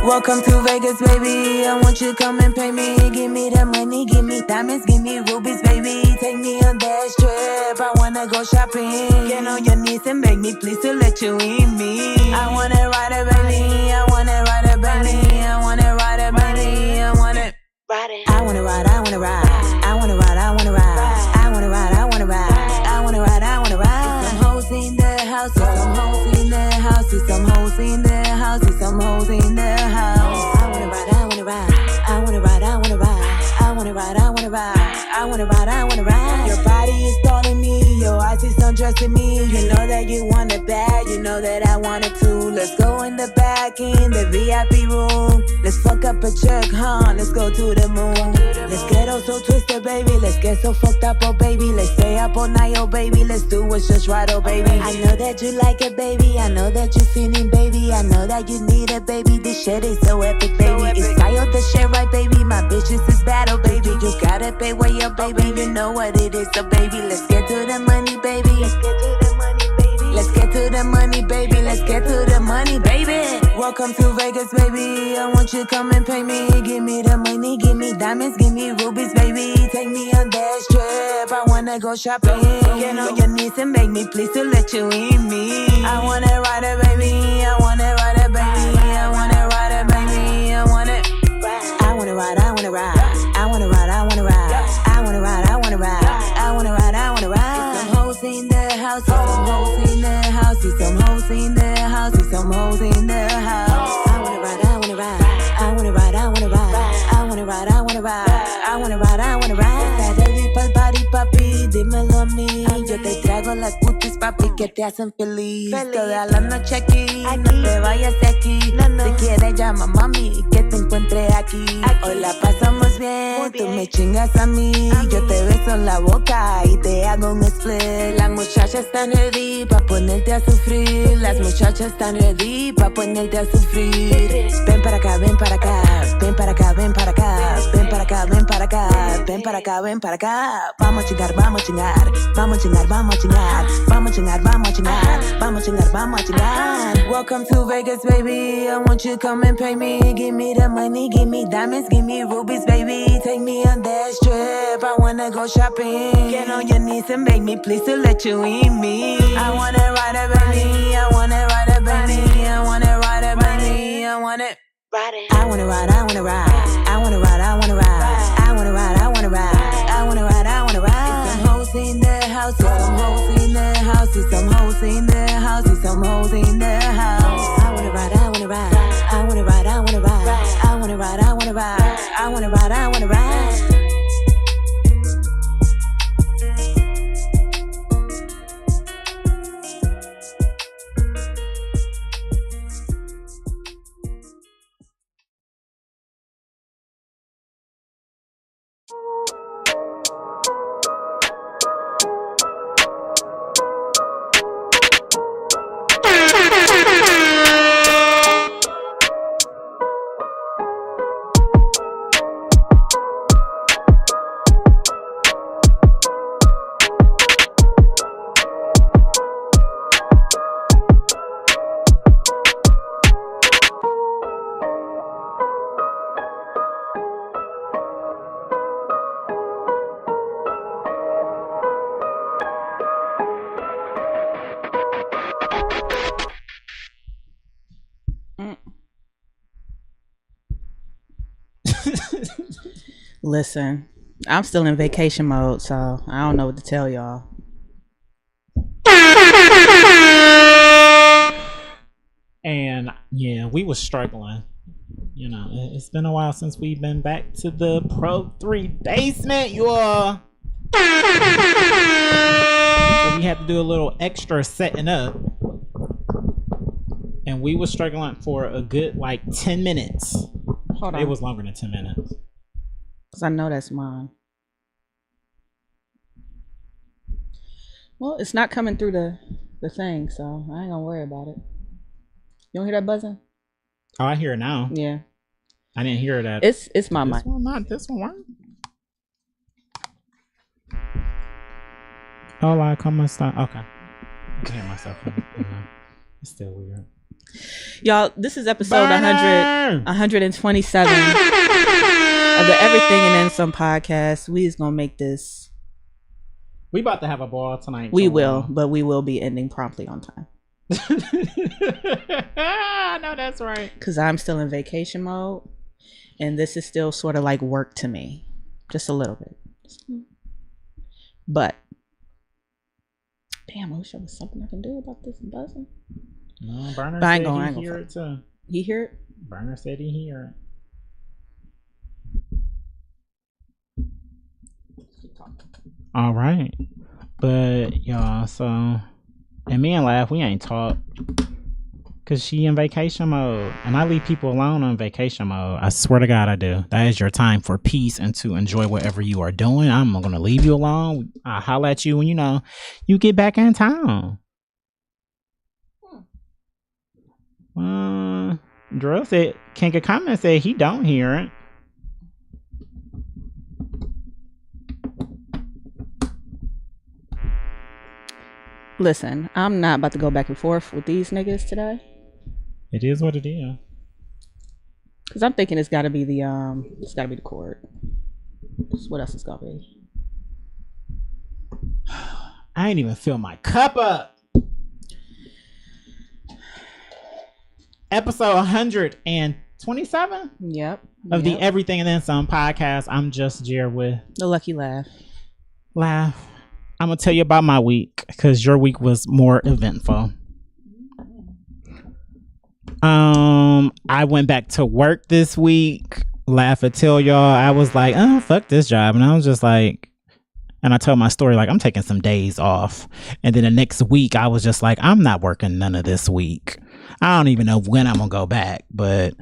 Welcome to Vegas, baby. I want you to come and pay me. Give me the money, give me diamonds, give me rubies, baby. Take me on that trip. I wanna go shopping. Get on your knees and beg me, please, to let you in me. I wanna ride it, baby. I wanna ride it, baby. I wanna ride it, baby. I wanna ride it. I wanna ride, I wanna ride. I wanna ride, I wanna ride. I wanna ride, I wanna ride. I wanna ride, I wanna ride. Some hoes in the house, some hoes in the house, some hoes in the house, some hoes in the house. I wanna ride, I wanna ride. I wanna ride, I wanna ride. I wanna ride, I wanna ride. I wanna ride, I wanna ride. Your body is calling me, your eyes is undressing me. You know that you want it bad, you know that I want it too. Let's go in the back, in the VIP room. Let's fuck up a check, huh? Let's go to the moon. Let's get all so twisted, baby. Let's get so fucked up, oh baby. Let's stay up all night, oh baby. Let's do what's just right, oh baby. I know that you like it, baby. I know that you're feeling, baby. I know that you need it, baby. This shit is so epic, baby. It's style the shit right, baby. My bitches is bad, oh baby. You gotta pay way up, baby. You know what it is, so baby. Let's get to the money, baby. Let's get to the money, baby. Let's get to the money, baby. Let's get to the money, baby. Welcome to Vegas, baby. I want you to come and pay me. Give me the money, give me diamonds, give me rubies, baby. Take me on that trip. I wanna go shopping. Get on your knees and beg me, please, to let you in me. I wanna ride it, baby. I wanna ride it, baby. I wanna ride it, baby. I wanna ride. I wanna ride, I wanna ride. I wanna ride, I wanna ride. I wanna ride, I wanna ride. I wanna ride, I wanna ride. Some hoes in the house, some hoes in the house, some hoes in the house, some hoes in the house. I wanna ride, I wanna ride. I wanna ride, I wanna ride. I wanna ride, I wanna ride. I wanna ride, I wanna ride. Ready pa'l party, papi, dímelo a mí. Yo te traigo las cutis, papi, que te hacen feliz. Toda la noche aquí, no te vayas de aquí. Si quieres llama mami, que te encuentre aquí. Hoy la pasamos bien, tú me chingas a mí. Yo te beso en la boca y te hago un split. Las muchachas están ready pa' ponerte a sufrir. Las muchachas están ready pa' ponerte a sufrir. Ven para acá, ven para acá. Ven para acá, ven para acá. Ven para acá, ven para acá. Ven para acá, ven para acá. Vamos a chingar, vamos a chingar. Vamos a chingar, vamos a chingar. Vamos a chingar, vamos a chingar. Vamos a chingar, vamos a chingar. Welcome to Vegas, baby. I want you to come and pay me. Give me the money, give me diamonds, give me rubies, baby. Take me on that trip. I wanna go shopping. Get on your knees and beg me, please, to let you in me. I wanna ride it, baby. I wanna ride it, baby. I wanna ride it, baby. I wanna ride it. I wanna ride, I wanna ride. I wanna ride, I wanna ride. I wanna ride, I wanna ride. I wanna ride, I wanna ride. Some hoes in the house, some hoes in the house, some hoes in the house, some hoes in the house. I wanna ride, I wanna ride. I wanna ride, I wanna ride. I wanna ride, I wanna ride. I wanna ride, I wanna ride. Listen, I'm still in vacation mode, so I don't know what to tell y'all. And yeah, we was struggling. You know, it's been a while since we've been back to the Pro 3 basement, y'all. So we had to do a little extra setting up. And we was struggling for a good like 10 minutes. Hold on. It was longer than 10 minutes. Because I know that's mine. Well, it's not coming through the thing, so I ain't gonna worry about it. You don't hear that buzzing? Oh, I hear it now. Yeah. I didn't hear that. It's my mic. This one, not this one. Hola, ¿cómo está? Okay. hear myself. It's still weird. Y'all, this is episode 127 of the Everything and Then Some podcast. We is gonna make this. We about to have a ball tonight. We will, but we will be ending promptly on time. I know that's right. Because I'm still in vacation mode, and this is still sort of like work to me, just a little bit. But damn, I wish there was something I can do about this buzzing. No, Burner I said ain't he gonna hear it too. You hear it? Burner said he hear it. All right, but y'all, so and me and Laugh, we ain't talk because she in vacation mode, and I leave people alone on vacation mode. I swear to God, I do. That is your time for peace and to enjoy whatever you are doing. I'm gonna leave you alone. I'll holler at you when you get back in town. Drill said, Kinka Comment said he don't hear it. Listen, I'm not about to go back and forth with these niggas today. It is what it is. Cause I'm thinking it's gotta be the court. What else is gonna be? I ain't even fill my cup up. Episode 127 of the Everything and Then Some podcast. I'm just Jared with the Lucky Laugh. I'm gonna tell you about my week because your week was more eventful. I went back to work this week. Laugh and tell y'all I was like, oh, fuck this job, and I was just like, and I told my story like I'm taking some days off, and then the next week I was just like, I'm not working none of this week. I don't even know when I'm gonna go back, but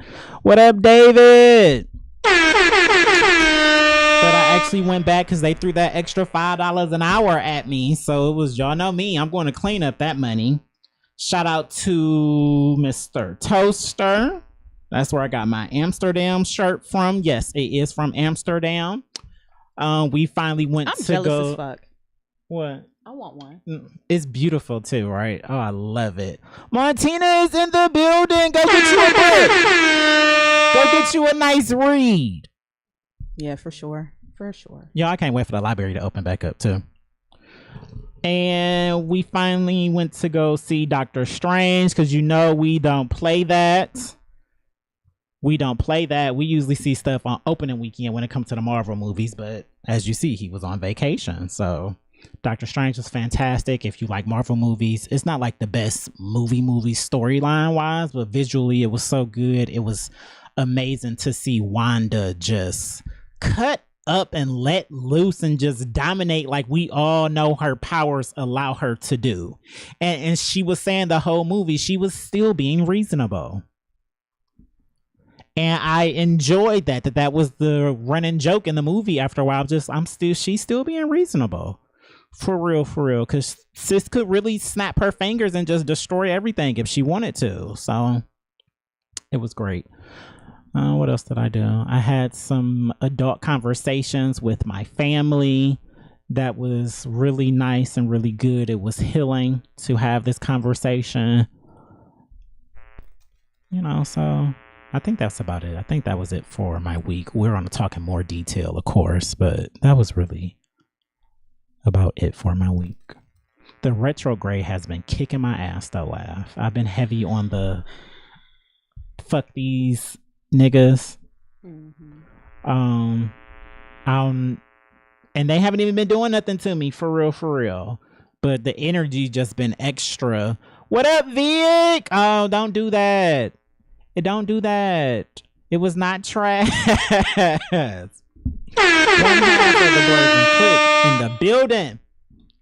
what up, David? But I actually went back because they threw that extra $5 an hour at me. So it was, y'all know me, I'm going to clean up that money. Shout out to Mr. Toaster. That's where I got my Amsterdam shirt from. Yes, it is from Amsterdam. We finally went to jealous go. As fuck. What? I want one. It's beautiful too, right? Oh, I love it. Martina is in the building. Go get you a book. Go get you a nice read. Yeah, for sure. For sure. Yeah, I can't wait for the library to open back up too. And we finally went to go see Doctor Strange because we don't play that. We don't play that. We usually see stuff on opening weekend when it comes to the Marvel movies, but as you see, he was on vacation, so Doctor Strange was fantastic. If you like Marvel movies, it's not like the best movie storyline wise, but visually it was so good. It was amazing to see Wanda just cut up and let loose and just dominate like we all know her powers allow her to do. And she was saying the whole movie, she was still being reasonable. And I enjoyed that was the running joke in the movie after a while. She's still being reasonable. For real, because sis could really snap her fingers and just destroy everything if she wanted to. So it was great. What else did I do? I had some adult conversations with my family. That was really nice and really good. It was healing to have this conversation. So I think that's about it. I think that was it for my week. We're going to talk in more detail, of course, but that was really about it for my week. The retrograde has been kicking my ass though, Laugh. I've been heavy on the fuck these niggas. And they haven't even been doing nothing to me for real. But the energy just been extra. What up, Vic? Oh, don't do that. Don't do that. It was not trash. One half of the boys and Clip in the building.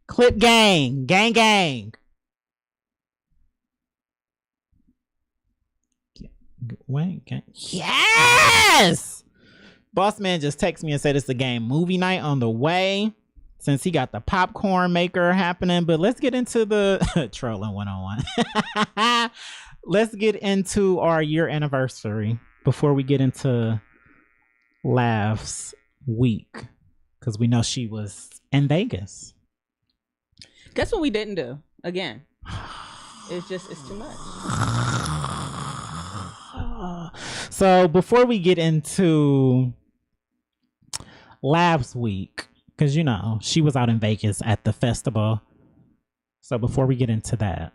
Clip gang. Gang. Wait, gang. Yes! Boss man just texted me and said it's the game movie night on the way. Since he got the popcorn maker happening. But let's get into the trolling 101. Let's get into our year anniversary before we get into Laugh's week, because we know she was in Vegas. Guess what we didn't do? again. It's too much. So before we get into last week, because you know she was out in Vegas at the festival. So before we get into that,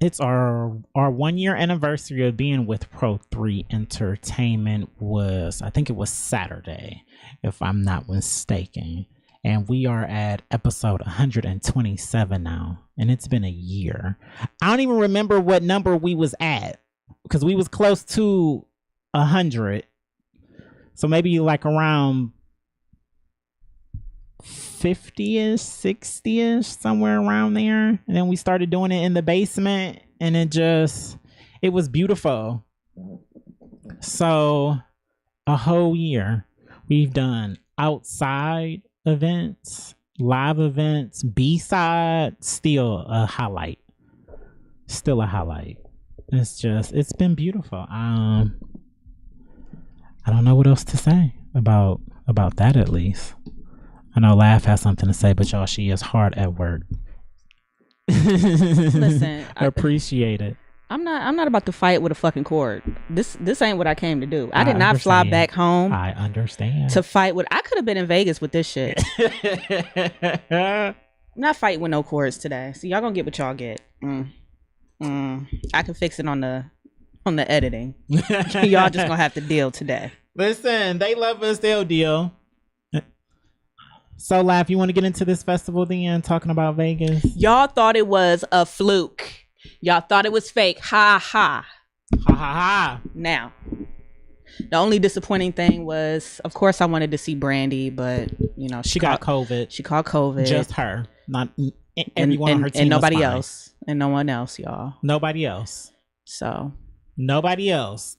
it's our 1 year anniversary of being with Pro 3 Entertainment was, I think it was Saturday, if I'm not mistaken. And we are at episode 127 now, and it's been a year. I don't even remember what number we was at because we was close to 100. So maybe like around 50ish, 60ish, somewhere around there. And then we started doing it in the basement, and it was beautiful. So a whole year we've done outside events, live events, B-side, still a highlight. It's been beautiful. I don't know what else to say about that, at least. I know Laugh has something to say, but y'all, she is hard at work. Listen, appreciate it. I'm not about to fight with a fucking cord. This ain't what I came to do. I did not fly back home. I understand. To fight with. I could have been in Vegas with this shit. I'm not fighting with no cords today. So y'all gonna get what y'all get. I can fix it on the editing. Y'all just gonna have to deal today. Listen, they love us, they'll deal. So, Laugh, you want to get into this festival then, talking about Vegas? Y'all thought it was a fluke. Y'all thought it was fake. Ha ha. Ha ha ha. Now, the only disappointing thing was, of course, I wanted to see Brandy, but you know she got COVID. She caught COVID. Just her, not everyone on her team, and nobody else, and no one else, y'all. Nobody else. So nobody else.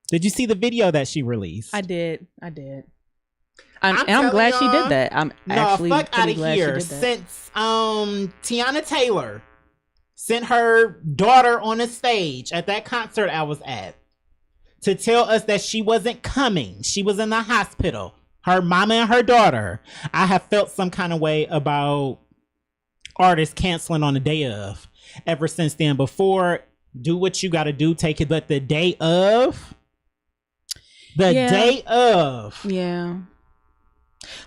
Did you see the video that she released? I did. I'm glad she did that. I'm actually fuck out of glad here. She did that. Since Tiana Taylor sent her daughter on a stage at that concert I was at to tell us that she wasn't coming. She was in the hospital. Her mama and her daughter. I have felt some kind of way about artists canceling on the day of. Ever since then, before, do what you got to do, take it. But the day of, yeah.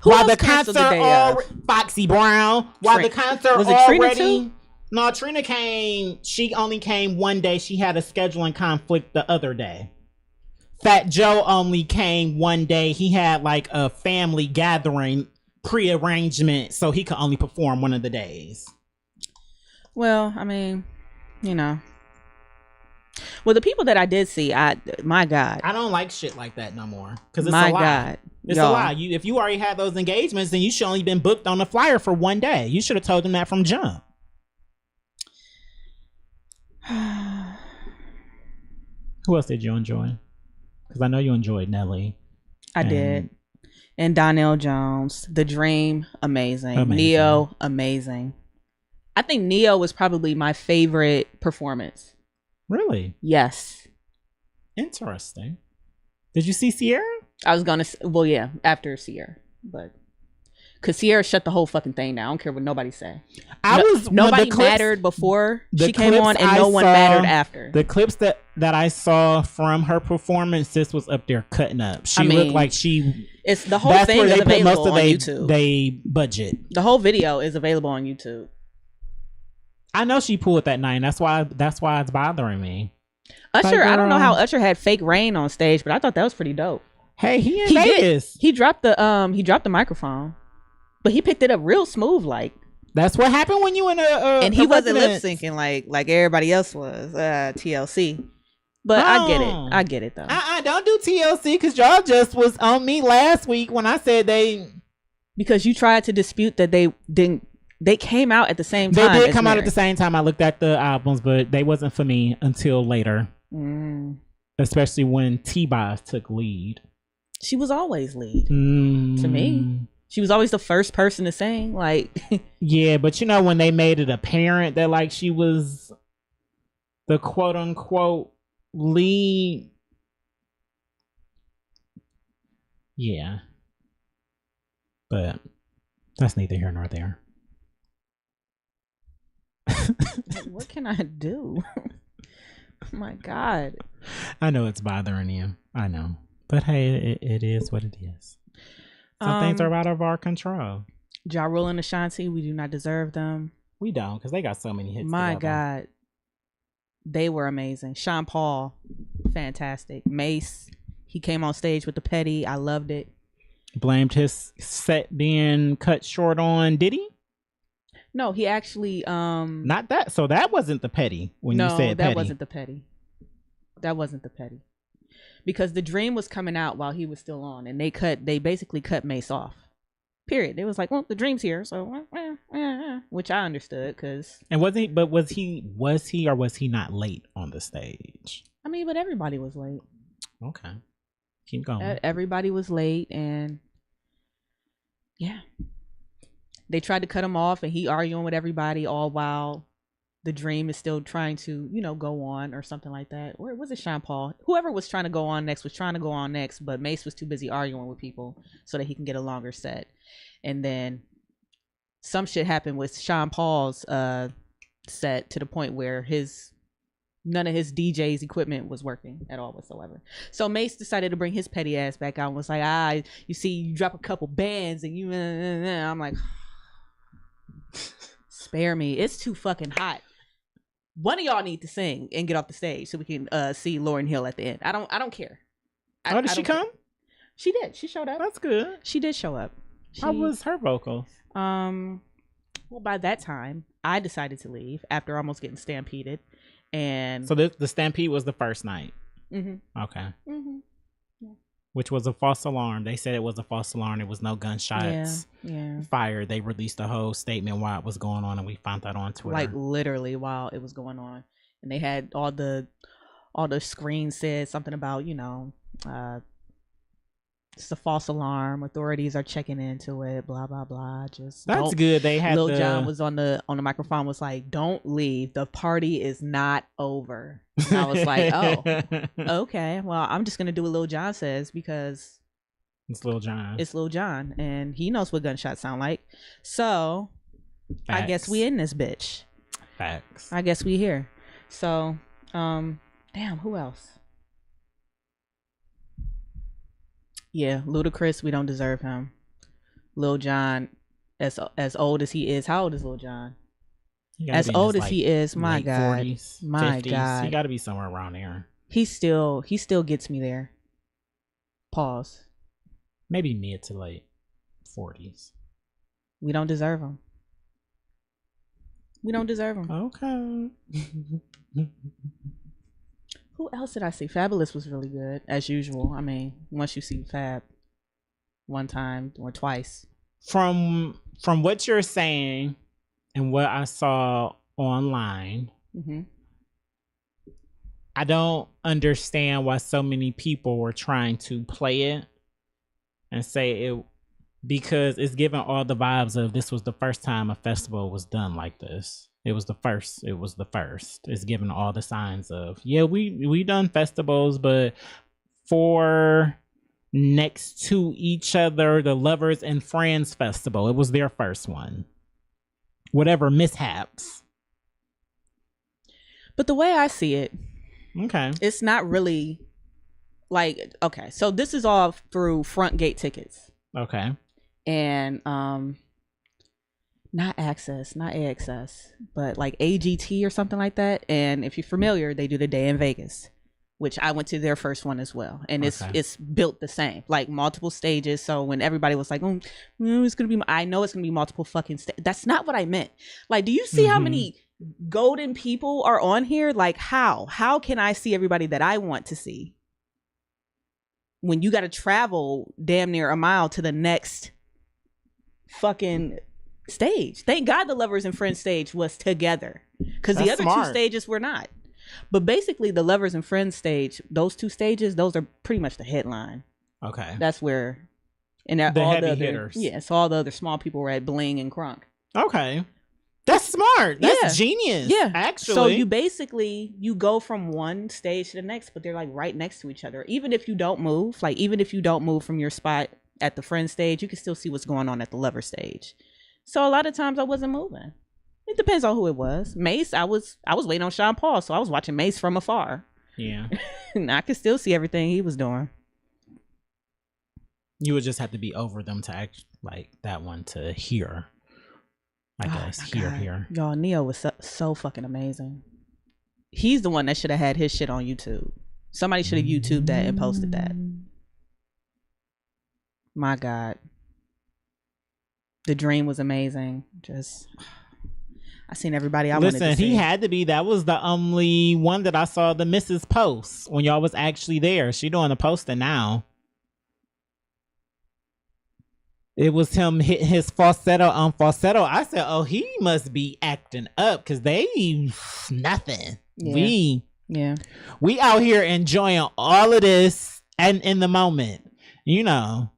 Who while else the canceled concert Foxy Brown, while the concert was it already. Trina too? No, Trina came. She only came one day. She had a scheduling conflict the other day. Fat Joe only came one day. He had like a family gathering pre-arrangement, so he could only perform one of the days. Well, I mean, you know. Well, the people that I did see, my God, I don't like shit like that no more because it's my a lie. God, it's a lie. If you already had those engagements, then you should only been booked on the flyer for one day. You should have told them that from jump. Who else did you enjoy? Because I know you enjoyed Nelly. I did. And Donnell Jones, The Dream, amazing. Neo, amazing. I think Neo was probably my favorite performance. Really? Yes. Interesting. Did you see Sierra? I was gonna, well, yeah, after Sierra, but because Sierra shut the whole fucking thing down. I don't care what nobody say. Nobody mattered before she came on, and no one mattered after. The clips that I saw from her performance, this was up there cutting up. She looked like she. It's the whole thing is available on YouTube. They budget. The whole video is available on YouTube. I know she pulled that night. That's why it's bothering me. Usher, I don't know how Usher had fake rain on stage, but I thought that was pretty dope. Hey, he in Vegas. He dropped the microphone, but he picked it up real smooth, like. That's what happened when you in and he wasn't lip syncing like everybody else was. TLC, but I get it though. Don't do TLC because y'all just was on me last week when I said because you tried to dispute that they didn't. They came out at the same time. They did come out at the same time. I looked at the albums, but they wasn't for me until later. Especially when T-Boz took lead. She was always lead. To me. She was always the first person to sing. Like yeah, but you know when they made it apparent that like she was the quote unquote lead. Yeah. But that's neither here nor there. What can I do? Oh my God. I know it's bothering you. I know. But hey, it is what it is. Some things are out of our control. Ja Rule and Ashanti, we do not deserve them. We don't, because they got so many hits. My God. They were amazing. Sean Paul, fantastic. Mace, he came on stage with the Petty. I loved it. Blamed his set being cut short on Diddy? No, he actually not that. So that wasn't the Petty when you said Petty. That wasn't the Petty. That wasn't the Petty. Because The Dream was coming out while he was still on, and they basically cut Mace off. Period. It was like, well, The Dream's here, so which I understood because. And was he or was he not late on the stage? I mean, but everybody was late. Okay, keep going. Everybody was late, and yeah, they tried to cut him off, and he arguing with everybody all while The Dream is still trying to, go on or something like that. Or was it Sean Paul? Whoever was trying to go on next was trying to go on next, but Mace was too busy arguing with people so that he can get a longer set. And then some shit happened with Sean Paul's set to the point where none of his DJ's equipment was working at all whatsoever. So Mace decided to bring his petty ass back out and was like, you see, you drop a couple bands and you, I'm like, spare me. It's too fucking hot. One of y'all need to sing and get off the stage so we can see Lauryn Hill at the end. I don't care. Did she come? She did. She showed up. That's good. She did show up. How was her vocals? Well, by that time, I decided to leave after almost getting stampeded. And so the stampede was the first night. Mm-hmm. Okay. Mm-hmm. Yeah. Which was a false alarm. They said it was a false alarm. There was no gunshots fired. They released a whole statement while it was going on, and we found that on Twitter. Like literally while it was going on, and they had all the screens said something about it's a false alarm. Authorities are checking into it. Blah blah blah. That's good. They had Lil Jon was on the microphone. Was like, "Don't leave. The party is not over." And I was like, "Oh, okay. Well, I'm just gonna do what Lil Jon says because it's Lil Jon. It's Lil Jon, and he knows what gunshots sound like. So, Facts. I guess we in this bitch. Facts. I guess we here. So, damn. Who else? Yeah, Ludacris, we don't deserve him. Lil Jon, as old as he is, how old is Lil Jon? As old as he is, my God, 40s, my 50s. God, He got to be somewhere around there. He still gets me there. Pause. Maybe mid to late 40s. We don't deserve him. We don't deserve him. Okay. Who else did I see? Fabulous was really good, as usual. I mean, once you see Fab one time or twice. From what you're saying and what I saw online, I don't understand why so many people were trying to play it and say it, because it's giving all the vibes of this was the first time a festival was done like this. It was the first. It's giving all the signs of, yeah, we done festivals, but for next to each other, the Lovers and Friends Festival, it was their first one. Whatever mishaps. But the way I see it, okay, it's not really like, okay, so this is all through front gate tickets. Okay. And not Access, not AXS, but like AGT or something like that. And if you're familiar, they do the Day in Vegas, which I went to their first one as well. And it's built the same, like multiple stages. So when everybody was like, it's gonna be, I know it's gonna be multiple fucking that's not what I meant. Like, do you see how many golden people are on here? Like, how can I see everybody that I want to see when you got to travel damn near a mile to the next fucking stage? Thank God the Lovers and Friends stage was together, because the other two stages were not. But basically the Lovers and Friends stage, those two stages, those are pretty much the headline. Okay. That's where, and all the other hitters. Yeah, so all the other small people were at Bling and Crunk. Okay. That's smart. That's genius. Yeah. Actually. So you go from one stage to the next, but they're like right next to each other. Even if you don't move from your spot at the Friends stage, you can still see what's going on at the Lover stage. So a lot of times I wasn't moving. It depends on who it was. Mace, I was waiting on Sean Paul, so I was watching Mace from afar. Yeah. And I could still see everything he was doing. You would just have to be over them to act like that one to hear. I guess hear. Y'all, Neo was so fucking amazing. He's the one that should have had his shit on YouTube. Somebody should have YouTubed that and posted that. My God. The Dream was amazing. Just, I seen everybody I wanted to see. He had to be. That was the only one that I saw the Mrs. post when y'all was actually there. She doing the posting now. It was him hitting his falsetto on falsetto. I said, oh, he must be acting up because they nothing. Yeah. We out here enjoying all of this and in the moment, you know.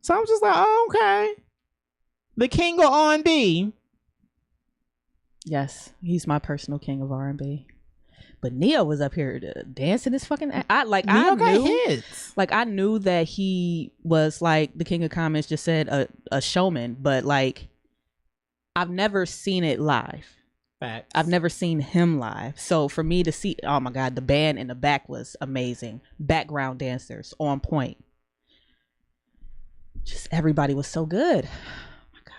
So I'm just like, oh, okay. The king of R&B. Yes, he's my personal king of R&B. But Neo was up here dancing his fucking. I knew that he was like the king of comments. Just said a showman, but like I've never seen it live. Facts. I've never seen him live. So for me to see, oh my God, the band in the back was amazing. Background dancers on point. Just everybody was so good. Oh my God.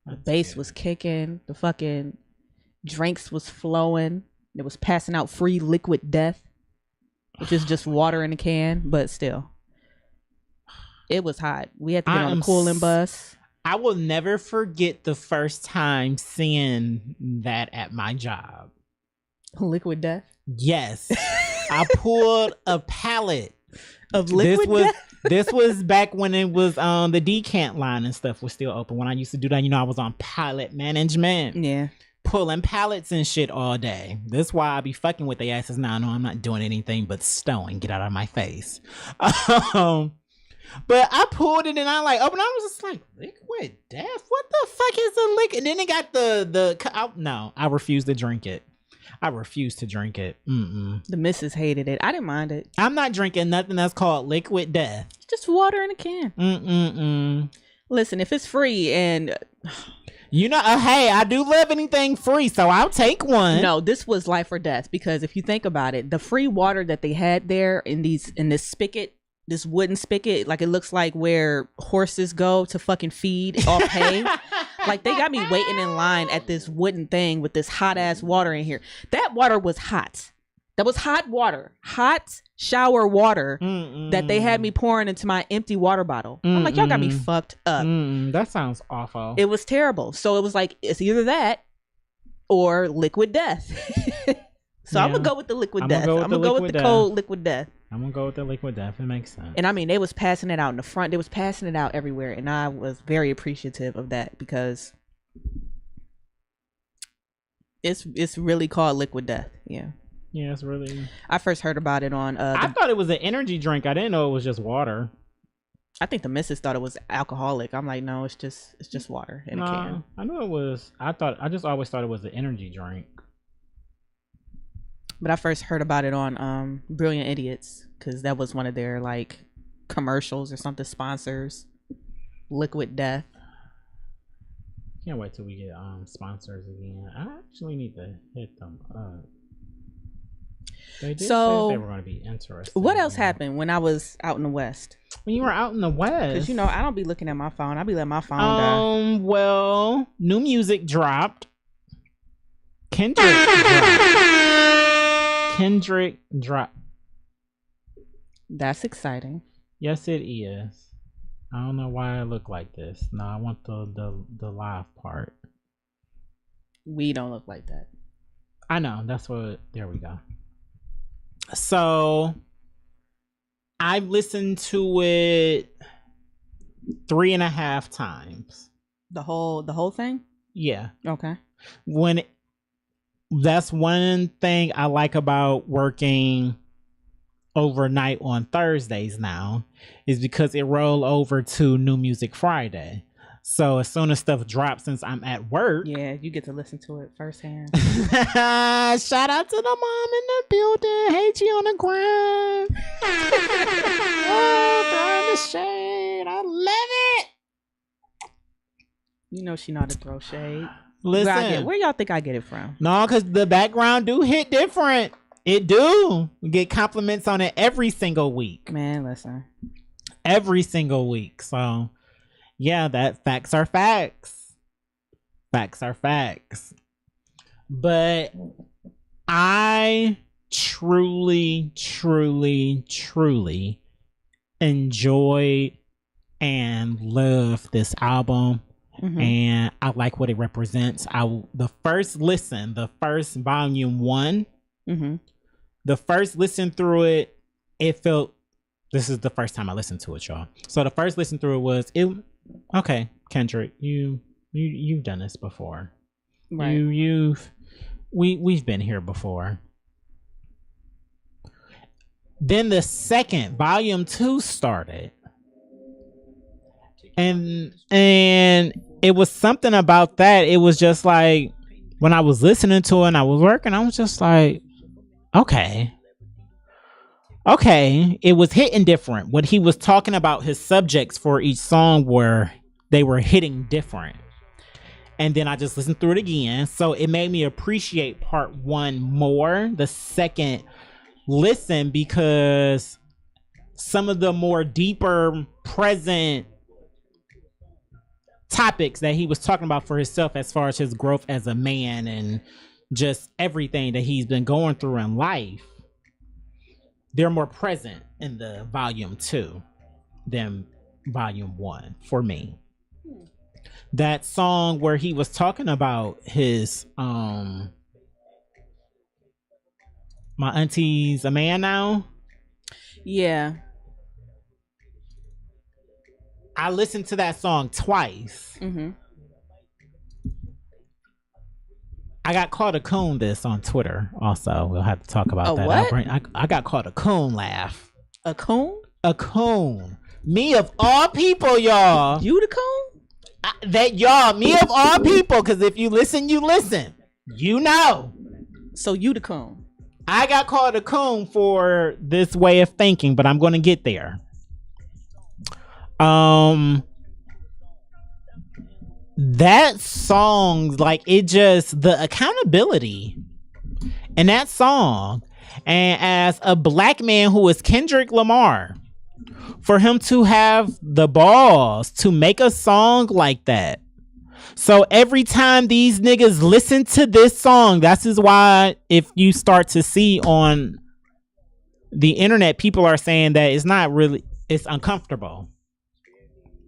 The bass was kicking. The fucking drinks was flowing. It was passing out free liquid death, which is just water in a can, but still. It was hot. We had to get on the cooling bus. I will never forget the first time seeing that at my job. Liquid death? Yes. I pulled a pallet of liquid death? This was back when it was the decant line and stuff was still open. When I used to do that, you know, I was on pallet management. Yeah. Pulling pallets and shit all day. That's why I be fucking with their asses now. No, I'm not doing anything but stowing. Get out of my face. But I pulled it and I like opened. I was just like, liquid death? What the fuck is a liquid? And then it got no, I refuse to drink it. Mm-mm. The missus hated it. I didn't mind it. I'm not drinking nothing that's called liquid death. Just water in a can. Mm-mm-mm. Listen, if it's free and... You know, hey, I do love anything free, so I'll take one. No, this was life or death, because if you think about it, the free water that they had there in this spigot, this wooden spigot, like it looks like where horses go to fucking feed or pay. Like they got me waiting in line at this wooden thing with this hot ass water in here. That water was hot. That was hot water, hot shower water that they had me pouring into my empty water bottle. I'm like, y'all got me fucked up. That sounds awful. It was terrible. So it was like, it's either that or liquid death. So yeah. I'm gonna go with the liquid death. I'm gonna go with the cold liquid death. I'm gonna go with the liquid death. It makes sense. And I mean, they was passing it out in the front. They was passing it out everywhere, and I was very appreciative of that because it's really called liquid death. Yeah. Yeah, it's really. I first heard about it on. I thought it was an energy drink. I didn't know it was just water. I think the missus thought it was alcoholic. I'm like, no, it's just water in a can. I knew it was. I just always thought it was an energy drink. But I first heard about it on Brilliant Idiots because that was one of their like commercials or something, sponsors. Liquid Death. Can't wait till we get sponsors again. I actually need to hit them up. They did say they were going to be interested. What else happened when I was out in the West? When you were out in the West? Because, you know, I don't be looking at my phone. I be letting my phone die. Well, new music dropped. Kendrick dropped. That's exciting. Yes, it is. I don't know why I look like this. No, I want the live part. We don't look like that. I know. That's what. There we go. So I've listened to it 3.5 times. The whole thing? Yeah. Okay. That's one thing I like about working overnight on Thursdays now is because it roll over to New Music Friday. So as soon as stuff drops, since I'm at work, yeah, you get to listen to it firsthand. Shout out to the mom in the building. Hate you on the ground. Oh, throwing the shade. I love it. You know she know how to throw shade. Listen, where y'all think I get it from? No, because the background do hit different. It do. We get compliments on it every single week. Man, listen. Every single week. So, yeah, that facts are facts. Facts are facts. But I truly, truly, truly enjoyed and love this album. And I like what it represents. The first volume 1, the first listen through it, it felt, this is the first time I listened to it, y'all. So the first listen through it was, okay, Kendrick, you've done this before. Right. We've been here before. Then the second, volume 2 started. And it was something about that. It was just like, when I was listening to it and I was working, I was just like, okay. It was hitting different. What he was talking about, his subjects for each song they were hitting different. And then I just listened through it again. So it made me appreciate part 1 more, the second listen, because some of the more deeper present topics that he was talking about for himself, as far as his growth as a man and just everything that he's been going through in life, they're more present in the volume 2 than volume 1 for me. That song where he was talking about his my auntie's a man now. Yeah, I listened to that song twice. I got called a coon this on Twitter. Also, we'll have to talk about that. What? I got called a coon laugh. A coon? A coon. Me of all people, y'all. You the coon? Me of all people, because if you listen, you listen. You know. So you the coon. I got called a coon for this way of thinking, but I'm going to get there. That song, like, it just, the accountability in that song, and as a black man who is Kendrick Lamar, for him to have the balls to make a song like that. So every time these niggas listen to this song, that's is why if you start to see on the internet, people are saying that it's uncomfortable.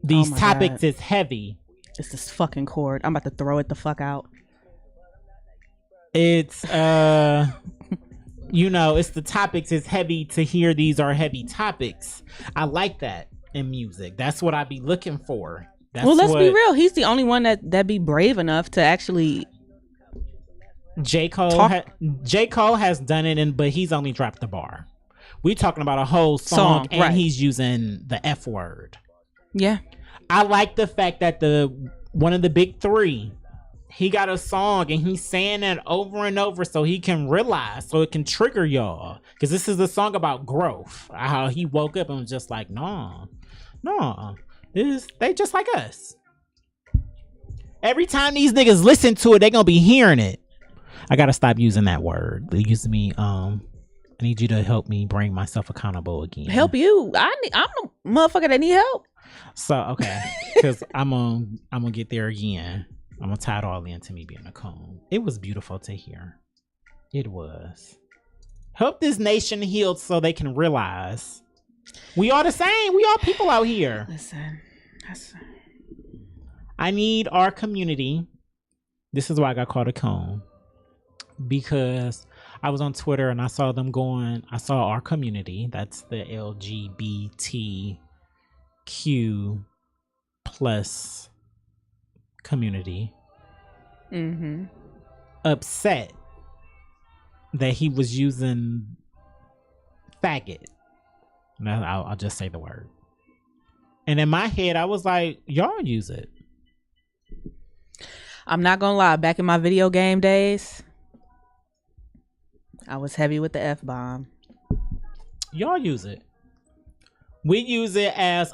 These topics is heavy. It's this fucking cord. I'm about to throw it the fuck out. It's it's the topics is heavy to hear. These are heavy topics. I like that in music. That's what I be looking for. Let's be real. He's the only one that be brave enough to actually. J. Cole has done it, but he's only dropped the bar. We talking about a whole song and right. He's using the F word. Yeah. I like the fact that one of the big 3, he got a song and he's saying that over and over so he can realize, so it can trigger y'all. Because this is a song about growth. How he woke up and was just like, no, they just like us. Every time these niggas listen to it, they gonna be hearing it. I gotta stop using that word. They used to me. I need you to help me bring myself accountable again. Help you? I'm a motherfucker that need help. So okay, because I'm gonna get there again. I'm gonna tie it all into me being a coon. It was beautiful to hear. It was. Help this nation heal so they can realize we are the same. We are people out here. Listen. I need our community. This is why I got called a coon. Because I was on Twitter and I saw our community. That's the LGBTQ plus community. Mm-hmm. Upset that he was using faggot. I'll just say the word. And in my head, I was like, y'all use it. I'm not gonna lie. Back in my video game days, I was heavy with the F-bomb. Y'all use it. We use it as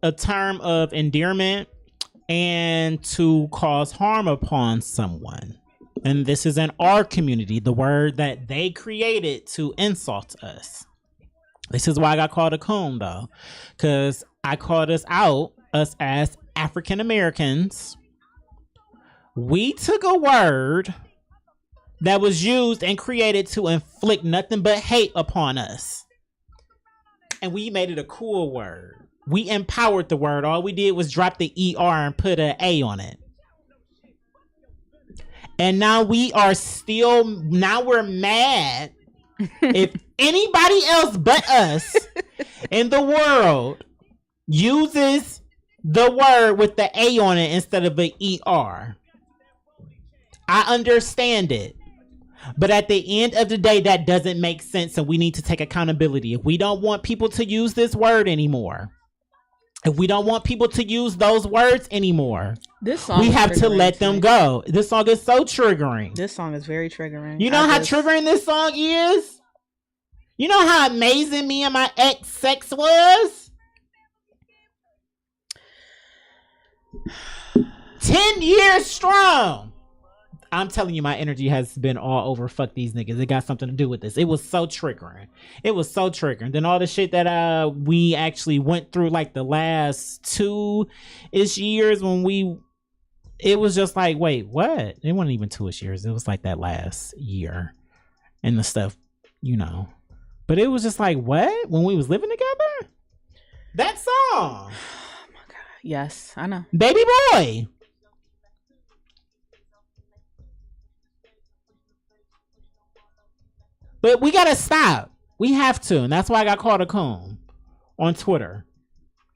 a term of endearment. and to cause harm upon someone. And this is in our community, the word that they created to insult us. This is why I got called a coon, though, because I called us out, us as African Americans. We took a word that was used and created to inflict nothing but hate upon us, and we made it a cool word. We empowered the word. All we did was drop the ER and put an A on it. And now we're mad if anybody else but us in the world uses the word with the A on it instead of an ER. I understand it. But at the end of the day, that doesn't make sense, and we need to take accountability. If we don't want people to use this word anymore, if we don't want people to use those words anymore, we have to let them go. This song is so triggering. This song is very triggering. You know how triggering this song is? You know how amazing me and my ex sex was? 10 years strong. I'm telling you, my energy has been all over fuck these niggas. It got something to do with this. It was so triggering. It was so triggering. Then all the shit that we actually went through like the last 2-ish years when it was just like, wait, what? It wasn't even 2-ish years. It was like that last year and the stuff, you know. But it was just like, what? When we was living together? That song. Oh my God. Yes, I know. Baby Boy. But we gotta stop. We have to, and that's why I got called a coon on Twitter.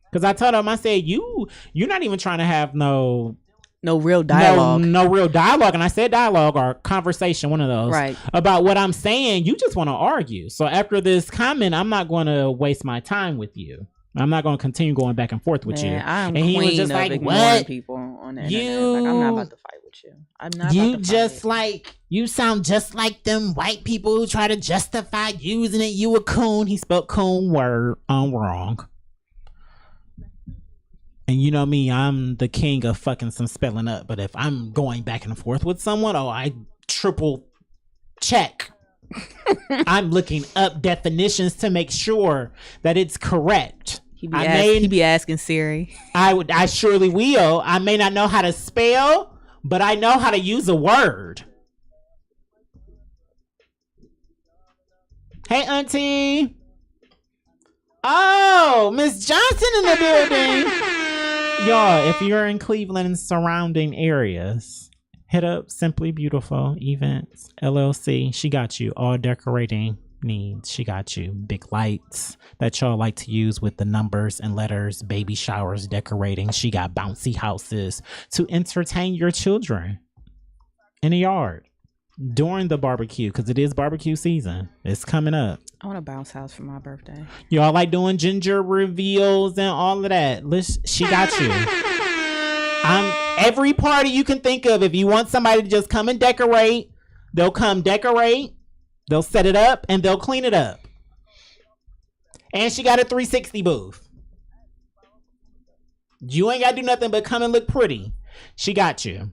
Because I told him, I said, you're not even trying to have no real dialogue. No real dialogue. And I said dialogue or conversation, one of those. Right. About what I'm saying. You just want to argue. So after this comment, I'm not going to waste my time with you. I'm not going to continue going back and forth with you. I'm and he queen was just of like, ignoring what? People on the internet. Like, I'm not about to fight with you. I'm not You about to just fight. like, you sound just like them white people who try to justify using it. You a coon. He spelled coon word wrong. And you know me, I'm the king of fucking some spelling up. But if I'm going back and forth with someone, I triple check. I'm looking up definitions to make sure that it's correct. He be asking Siri. I surely will. I may not know how to spell, but I know how to use a word. Hey, auntie. Oh, Miss Johnson in the building. Y'all, if you're in Cleveland and surrounding areas, hit up Simply Beautiful Events LLC. She got you all decorating needs. She got you big lights that y'all like to use with the numbers and letters, baby showers, decorating. She got bouncy houses to entertain your children in the yard during the barbecue, because it is barbecue season. It's coming up. I want a bounce house for my birthday. Y'all like doing ginger reveals and all of that. She got you. Every party you can think of. If you want somebody to just come and decorate, they'll come decorate, they'll set it up, and they'll clean it up. And she got a 360 booth. You ain't got to do nothing but come and look pretty. She got you.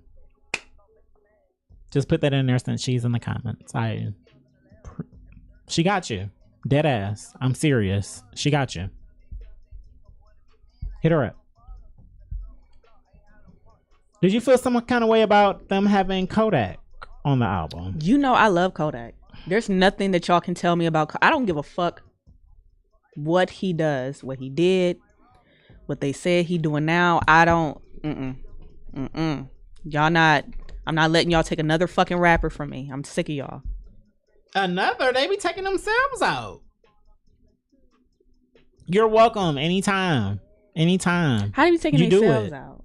Just put that in there since she's in the comments. She got you. Dead ass. I'm serious. She got you. Hit her up. Did you feel some kind of way about them having Kodak on the album? You know I love Kodak. There's nothing that y'all can tell me about. I don't give a fuck what he does, what he did, what they said he doing now. I don't. Y'all not. I'm not letting y'all take another fucking rapper from me. I'm sick of y'all. Another? They be taking themselves out. You're welcome anytime. Anytime. How do you taking themselves out?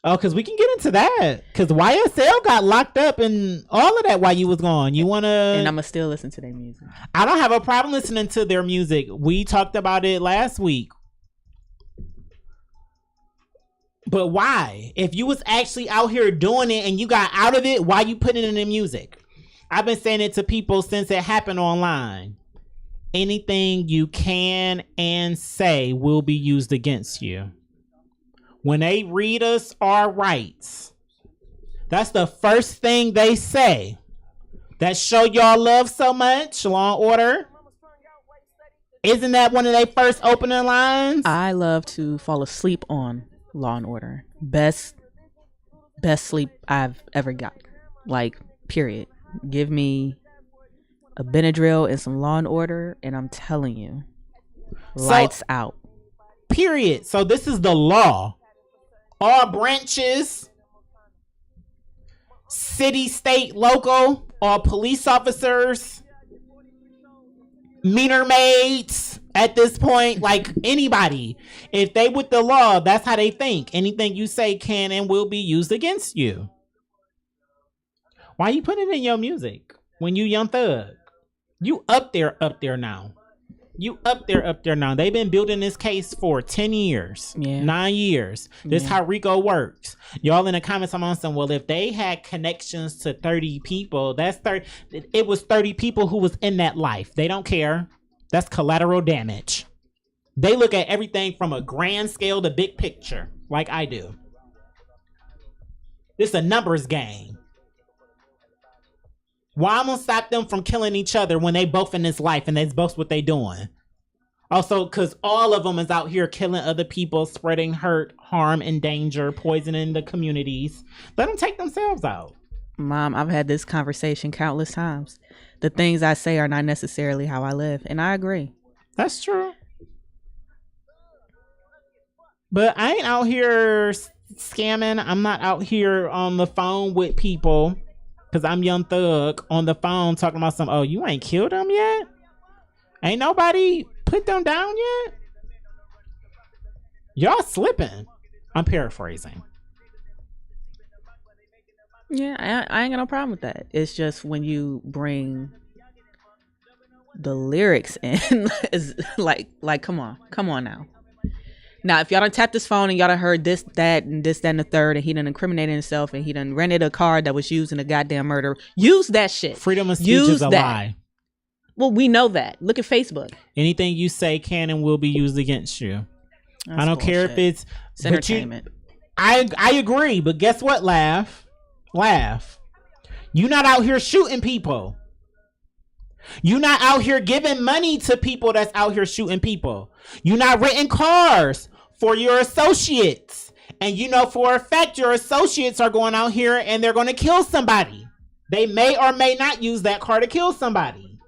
Oh, because we can get into that. Because YSL got locked up and all of that while you was gone. You want to... And I'm going to still listen to their music. I don't have a problem listening to their music. We talked about it last week. But why? If you was actually out here doing it and you got out of it, why you putting it in the music? I've been saying it to people since it happened online. Anything you can and say will be used against you. when they read us our rights, that's the first thing they say. That show y'all love so much, Law and Order. Isn't that one of their first opening lines? I love to fall asleep on Law and Order. Best sleep I've ever got. Like, period. Give me a Benadryl and some Law and Order, and I'm telling you, lights out. Period. So this is the law. All branches, city, state, local, all police officers, meter maids at this point, like anybody, if they with the law, that's how they think. Anything you say can and will be used against you. Why you putting it in your music when you Young Thug? You up there now. You up there now. They've been building this case for 10 years, 9 years. This is how RICO works. Y'all in the comments, I'm on some, well, if they had connections to 30 people, that's 30. It was 30 people who was in that life. They don't care. That's collateral damage. They look at everything from a grand scale to big picture, like I do. This is a numbers game. Why I'm gonna stop them from killing each other when they both in this life and that's both what they doing? Also, because all of them is out here killing other people, spreading hurt, harm, and danger, poisoning the communities. Let them take themselves out. Mom, I've had this conversation countless times. The things I say are not necessarily how I live, and I agree. That's true. But I ain't out here scamming. I'm not out here on the phone with people. Because I'm Young Thug on the phone talking about some, oh, you ain't killed them yet? Ain't nobody put them down yet? Y'all slipping. I'm paraphrasing. Yeah, I ain't got no problem with that. It's just when you bring the lyrics in, is like, come on now. Now, if y'all done tapped his phone and y'all done heard this, that, and the third, and he done incriminated himself, and he done rented a car that was used in a goddamn murder, use that shit. Freedom of speech is a lie. Well, we know that. Look at Facebook. Anything you say can and will be used against you. I don't care if it's entertainment. I agree, but guess what, Laugh? You not out here shooting people. You not out here giving money to people that's out here shooting people. You not renting cars for your associates. And you know for a fact your associates are going out here and they're going to kill somebody. They may or may not use that car to kill somebody.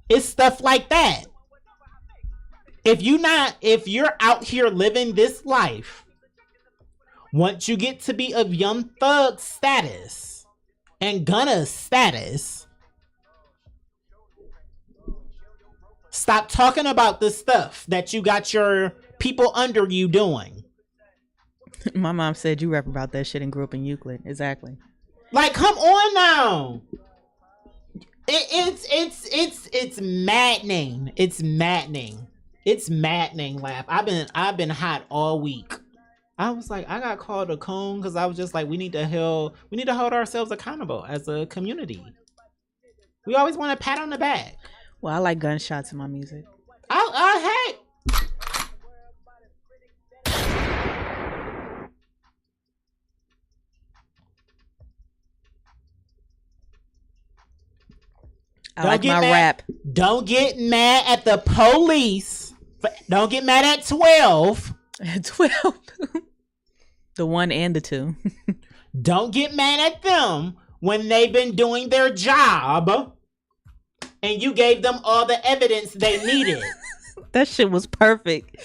It's stuff like that. If you're out here living this life, once you get to be of Young Thug status and Gunna status, stop talking about the stuff that you got your people under you doing. My mom said you rap about that shit and grew up in Euclid. Exactly. Like, come on now. It's maddening. It's maddening. It's maddening, Laugh. I've been hot all week. I was like, I got called a coon because I was just like, we need to hold ourselves accountable as a community. We always want a pat on the back. Well, I like gunshots in my music. Hey. I like my rap. Don't get mad at the police. Don't get mad at 12. 12. The 1 and the 2. Don't get mad at them when they've been doing their job and you gave them all the evidence they needed. That shit was perfect.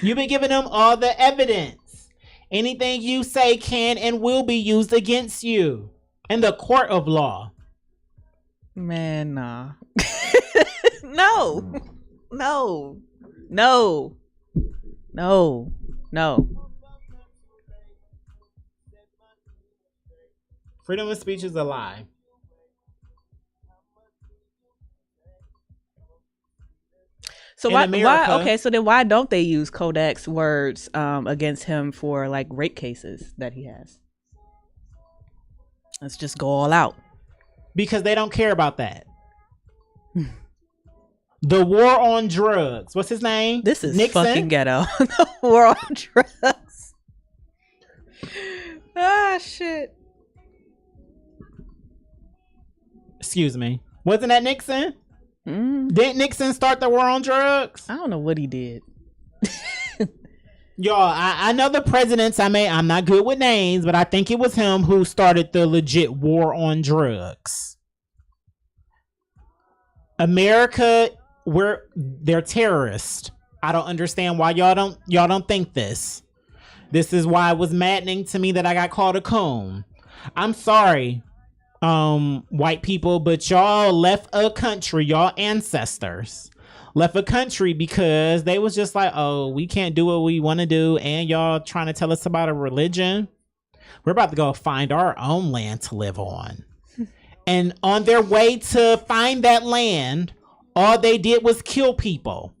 You've been giving them all the evidence. Anything you say can and will be used against you in the court of law. Man, nah. No. Freedom of speech is a lie. So why don't they use Kodak's words against him for like rape cases that he has? Let's just go all out. Because they don't care about that. The war on drugs. What's his name? This is Nixon? fucking ghetto. The war on drugs. Ah, shit. Excuse me. Wasn't that Nixon? Mm. Didn't Nixon start the war on drugs? I don't know what he did. Y'all, I know the presidents. I'm not good with names, but I think it was him who started the legit war on drugs. America, they're terrorists. I don't understand why y'all don't think this. This is why it was maddening to me that I got called a coon. I'm sorry, white people, but y'all left a country, y'all ancestors left a country because they was just like, oh, we can't do what we want to do, and y'all trying to tell us about a religion. We're about to go find our own land to live on. And on their way to find that land, all they did was kill people.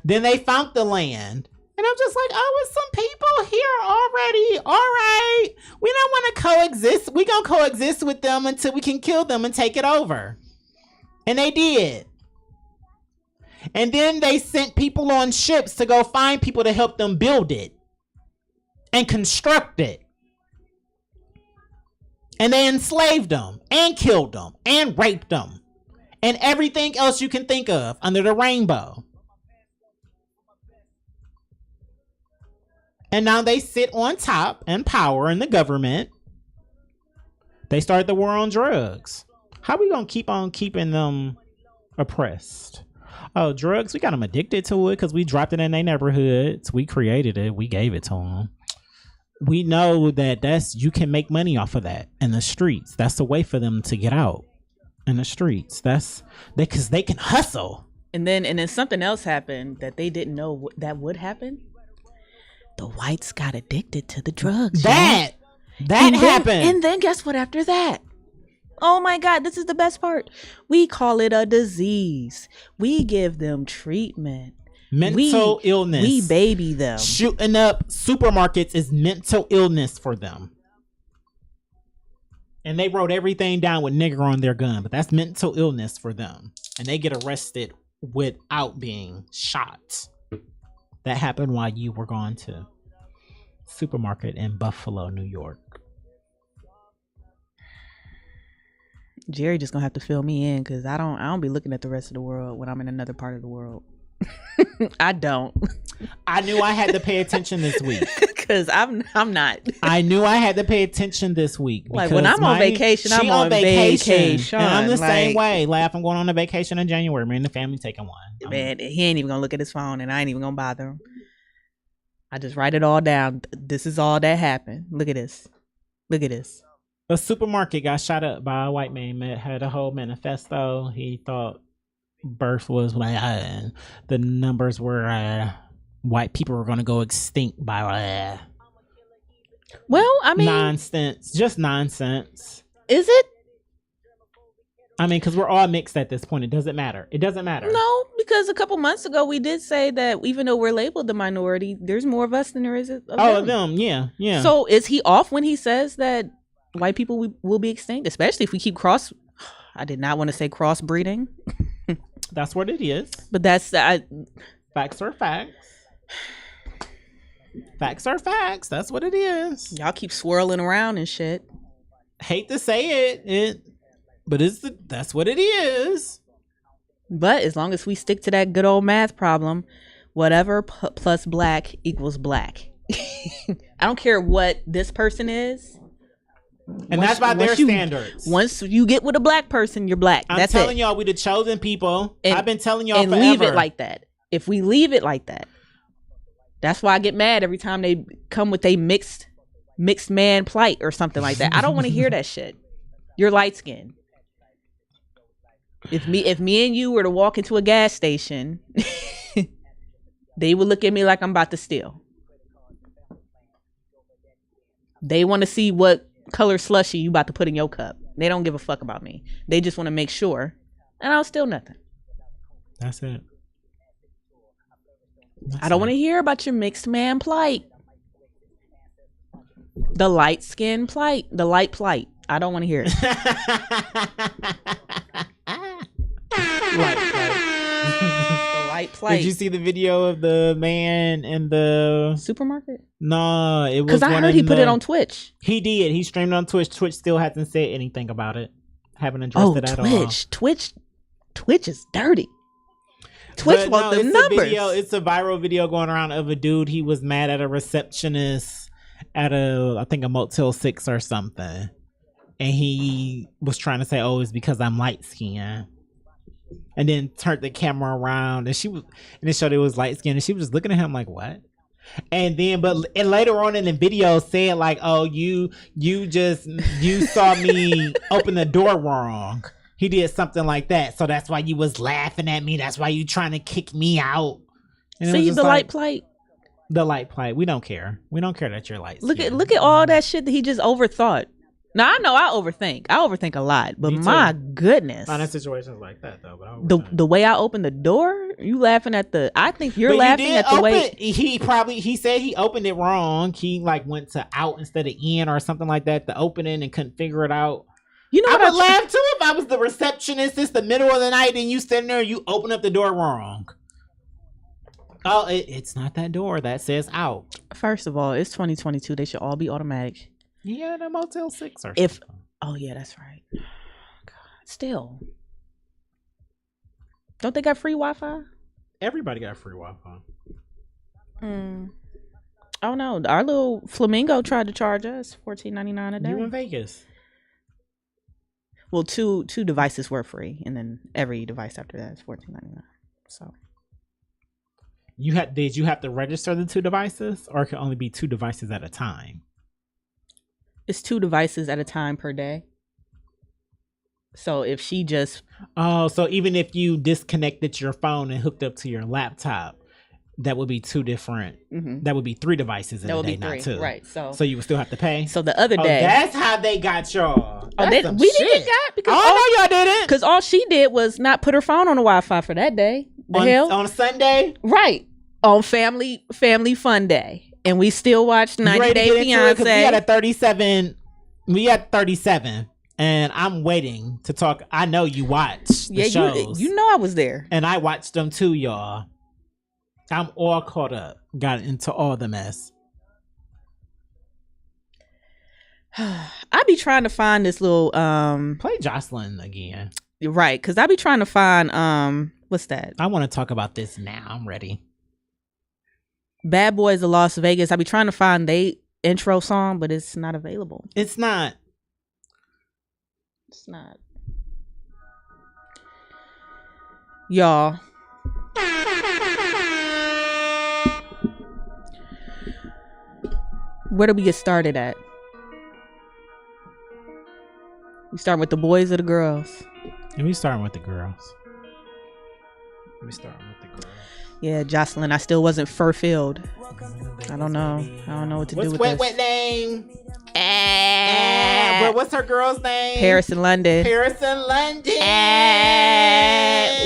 Then they found the land, and I'm just like, oh, it's some people here already. All right, we don't want to coexist. We gonna coexist with them until we can kill them and take it over. And they did. And then they sent people on ships to go find people to help them build it and construct it. And they enslaved them and killed them and raped them and everything else you can think of under the rainbow. And now they sit on top and power in the government. They started the war on drugs. How we gonna keep on keeping them oppressed? Oh, drugs, we got them addicted to it because we dropped it in their neighborhoods. We created it. We gave it to them. We know that you can make money off of that in the streets. That's the way for them to get out in the streets. That's because they can hustle. And then something else happened that they didn't know that would happen. The whites got addicted to the drugs. That happened. And then guess what after that? Oh my God, this is the best part. We call it a disease. We give them treatment. Mental illness. We baby them. Shooting up supermarkets is mental illness for them. And they wrote everything down with nigger on their gun, but that's mental illness for them. And they get arrested without being shot. That happened while you were gone to supermarket in Buffalo, New York. Jerry just gonna have to fill me in because I don't be looking at the rest of the world when I'm in another part of the world. I don't. I knew I had to pay attention this week because I'm not. I knew I had to pay attention this week. Like when I'm on vacation, I'm on vacation. And I'm the same way. Laugh. I'm going on a vacation in January. Me and the family taking one. Man, he ain't even gonna look at his phone, and I ain't even gonna bother him. I just write it all down. This is all that happened. Look at this. Look at this. A supermarket got shot up by a white man. Had a whole manifesto. He thought birth was like the numbers were white people were going to go extinct by well, I mean, nonsense. Just nonsense. Is it? I mean, because we're all mixed at this point. It doesn't matter. It doesn't matter. No, because a couple months ago we did say that even though we're labeled the minority, there's more of us than there is of them. Oh, them. Yeah. So is he off when he says that white people will be extinct, especially if we keep I did not want to say crossbreeding. That's what it is. But that's facts are facts. Facts are facts. That's what it is. Y'all keep swirling around and shit. Hate to say but that's what it is. But as long as we stick to that good old math problem, whatever plus black equals black. I don't care what this person is. And that's by their standards. Once you get with a black person, you're black. That's telling y'all, we the chosen people. I've been telling y'all forever. And leave it like that. If we leave it like that, that's why I get mad every time they come with a mixed man plight or something like that. I don't want to hear that shit. You're light skinned. If me and you were to walk into a gas station, they would look at me like I'm about to steal. They want to see what color slushy you about to put in your cup. They don't give a fuck about me. They just want to make sure, and I'll steal nothing. That's it. I don't want to hear about your mixed man plight. The light skin plight. The light plight. I don't want to hear it. Light plight. light plight. Did you see the video of the man in the supermarket? No, it was because I heard he put it on Twitch. He did. He streamed on Twitch. Twitch still hasn't said anything about it. Haven't addressed it at all. Twitch is dirty. Twitch wants the numbers. It's a viral video going around of a dude. He was mad at a receptionist at I think a Motel 6 or something. And he was trying to say, "Oh, it's because I'm light skinned." And then turned the camera around, and it showed it was light skinned, and she was just looking at him like, "What?" And then, and later on in the video, said like, "Oh, you saw me open the door wrong." He did something like that, so that's why you was laughing at me. That's why you trying to kick me out. And see the light plight. The light plight. We don't care. We don't care that you're light. Look at all that shit that he just overthought. Now I know I overthink. I overthink a lot, but my goodness. Not in situations like that though. But the way I opened the door, you laughing at the. I think you're laughing at the way he said he opened it wrong. He like went to out instead of in or something like that. The opening and couldn't figure it out. You know I would laugh too if I was the receptionist. It's the middle of the night and you standing there and you open up the door wrong. Oh, it's not that door that says out. First of all, it's 2022. They should all be automatic. Yeah, the Motel 6 or something. Oh yeah, that's right. God, still, don't they got free Wi-Fi? Everybody got free Wi-Fi. Oh no, our little Flamingo tried to charge us $14.99 a day. You in Vegas? Well, two devices were free, and then every device after that is $14.99. So, did you have to register the 2 devices, or it could only be 2 devices at a time? It's 2 devices at a time per day. So if she just so even if you disconnected your phone and hooked up to your laptop, that would be 2 different. That would be 3 devices in a day, not 2. Right. So you would still have to pay. So the other day, that's how they got y'all. We didn't get because y'all didn't. Because all she did was not put her phone on the Wi-Fi for that day. On Sunday, right? On family fun day. And we still watched 90 Day Fiance. We had 37. And I'm waiting to talk. I know you watched the shows. You know I was there. And I watched them too, y'all. I'm all caught up. Got into all the mess. I be trying to find this little play Jocelyn again. Right, because I be trying to find what's that? I want to talk about this now. I'm ready. Bad Boys of Las Vegas. I be trying to find they intro song, but it's not available. It's not. Y'all. Where do we get started at? We start with the boys or the girls? We starting with the girls. Yeah, Jocelyn, I still wasn't fur-filled. I don't know what to do with this. What's wet name? But what's her girl's name? Paris and London.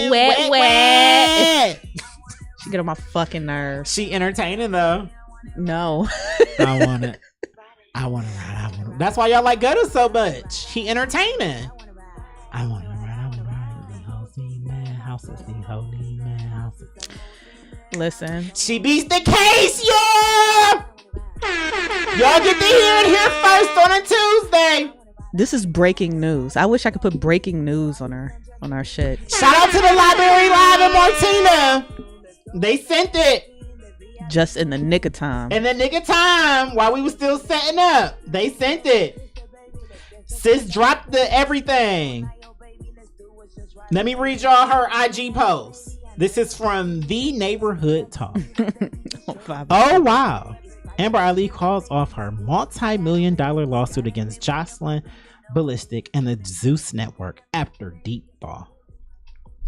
Wet. She get on my fucking nerves. She entertaining though. No. I want it. I want to ride. That's why y'all like Gutter so much. He entertaining. I want to ride. The holy man houses. The holy man houses. Listen. She beats the case, y'all. Y'all get to hear it here first on a Tuesday. This is breaking news. I wish I could put breaking news on our shit. Shout out to the Library Live and Martina. They sent it. Just in the nick of time. While we were still setting up. They sent it. Sis dropped the everything. Let me read y'all her IG post. This is from The Neighborhood Talk. Oh, wow. Amber Ali calls off her multi-million-dollar lawsuit against Jocelyn Ballistic and the Zeus Network after deep thought.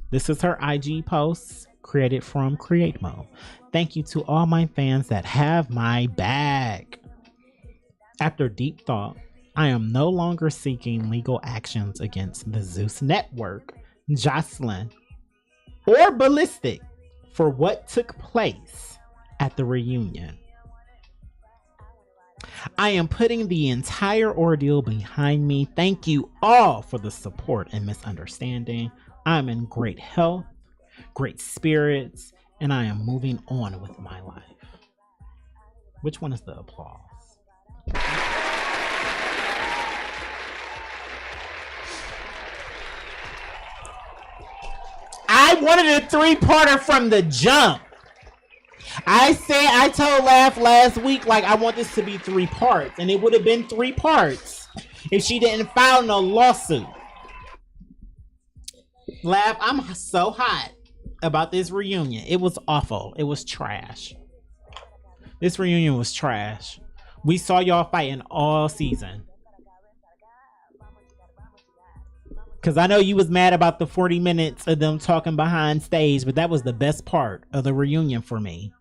This is her IG post created from Create Mode. Thank you to all my fans that have my back. After deep thought, I am no longer seeking legal actions against the Zeus Network, Jocelyn, or Ballistic for what took place at the reunion. I am putting the entire ordeal behind me. Thank you all for the support and misunderstanding. I'm in great health. great spirits, and I am moving on with my life. Which one is the applause? I wanted a 3-parter from the jump. I told Laugh last week, like, I want this to be 3 parts, and it would have been 3 parts if she didn't file no lawsuit. Laugh, I'm so hot about this reunion. It was awful. It was trash. This reunion was trash. We saw y'all fighting all season. Because I know you was mad about the 40 minutes of them talking behind stage, but that was the best part of the reunion for me.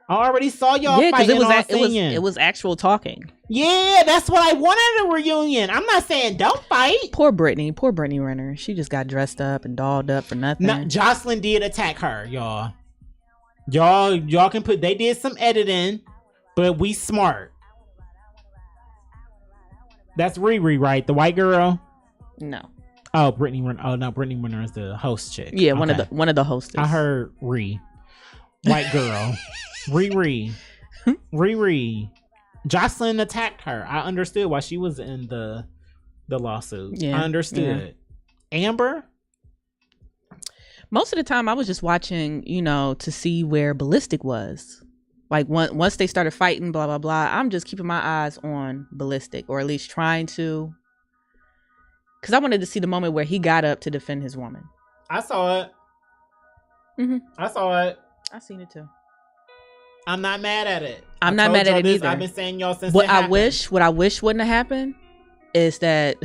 I already saw y'all fighting all singing. It was actual talking. Yeah, that's what I wanted in a reunion. I'm not saying don't fight. Poor Brittany Renner. She just got dressed up and dolled up for nothing. No, Jocelyn did attack her, y'all. Y'all can put, they did some editing, but we smart. That's Riri, right? The white girl? No. Oh, Brittany Renner. Oh no, Brittany Renner is the host chick. Yeah, one of the hostess. I heard white girl. Riri. Jocelyn attacked her. I understood why she was in the lawsuit. Yeah, I understood. Yeah. Amber? Most of the time I was just watching, to see where Ballistic was. Like once they started fighting, blah, blah, blah, I'm just keeping my eyes on Ballistic, or at least trying to. Because I wanted to see the moment where he got up to defend his woman. I saw it. Mm-hmm. I saw it. I seen it too. I'm not mad at it. I'm not mad at it either. I've been saying y'all since what I wish wouldn't have happened is that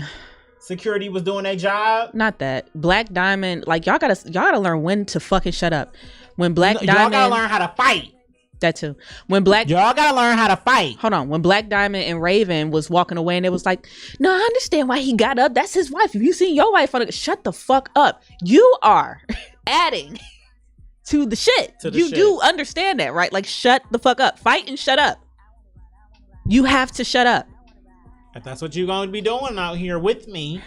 security was doing their job. Not that Black Diamond, like y'all gotta learn when to fucking shut up. When Black Diamond, y'all gotta learn how to fight. That too. Y'all gotta learn how to fight. Hold on. When Black Diamond and Raven was walking away, and it was like, no, I understand why he got up. That's his wife. If you seen your wife, shut the fuck up. You are adding to the shit. You do understand that, right? Like, shut the fuck up. Fight and shut up. You have to shut up. If that's what you're going to be doing out here with me,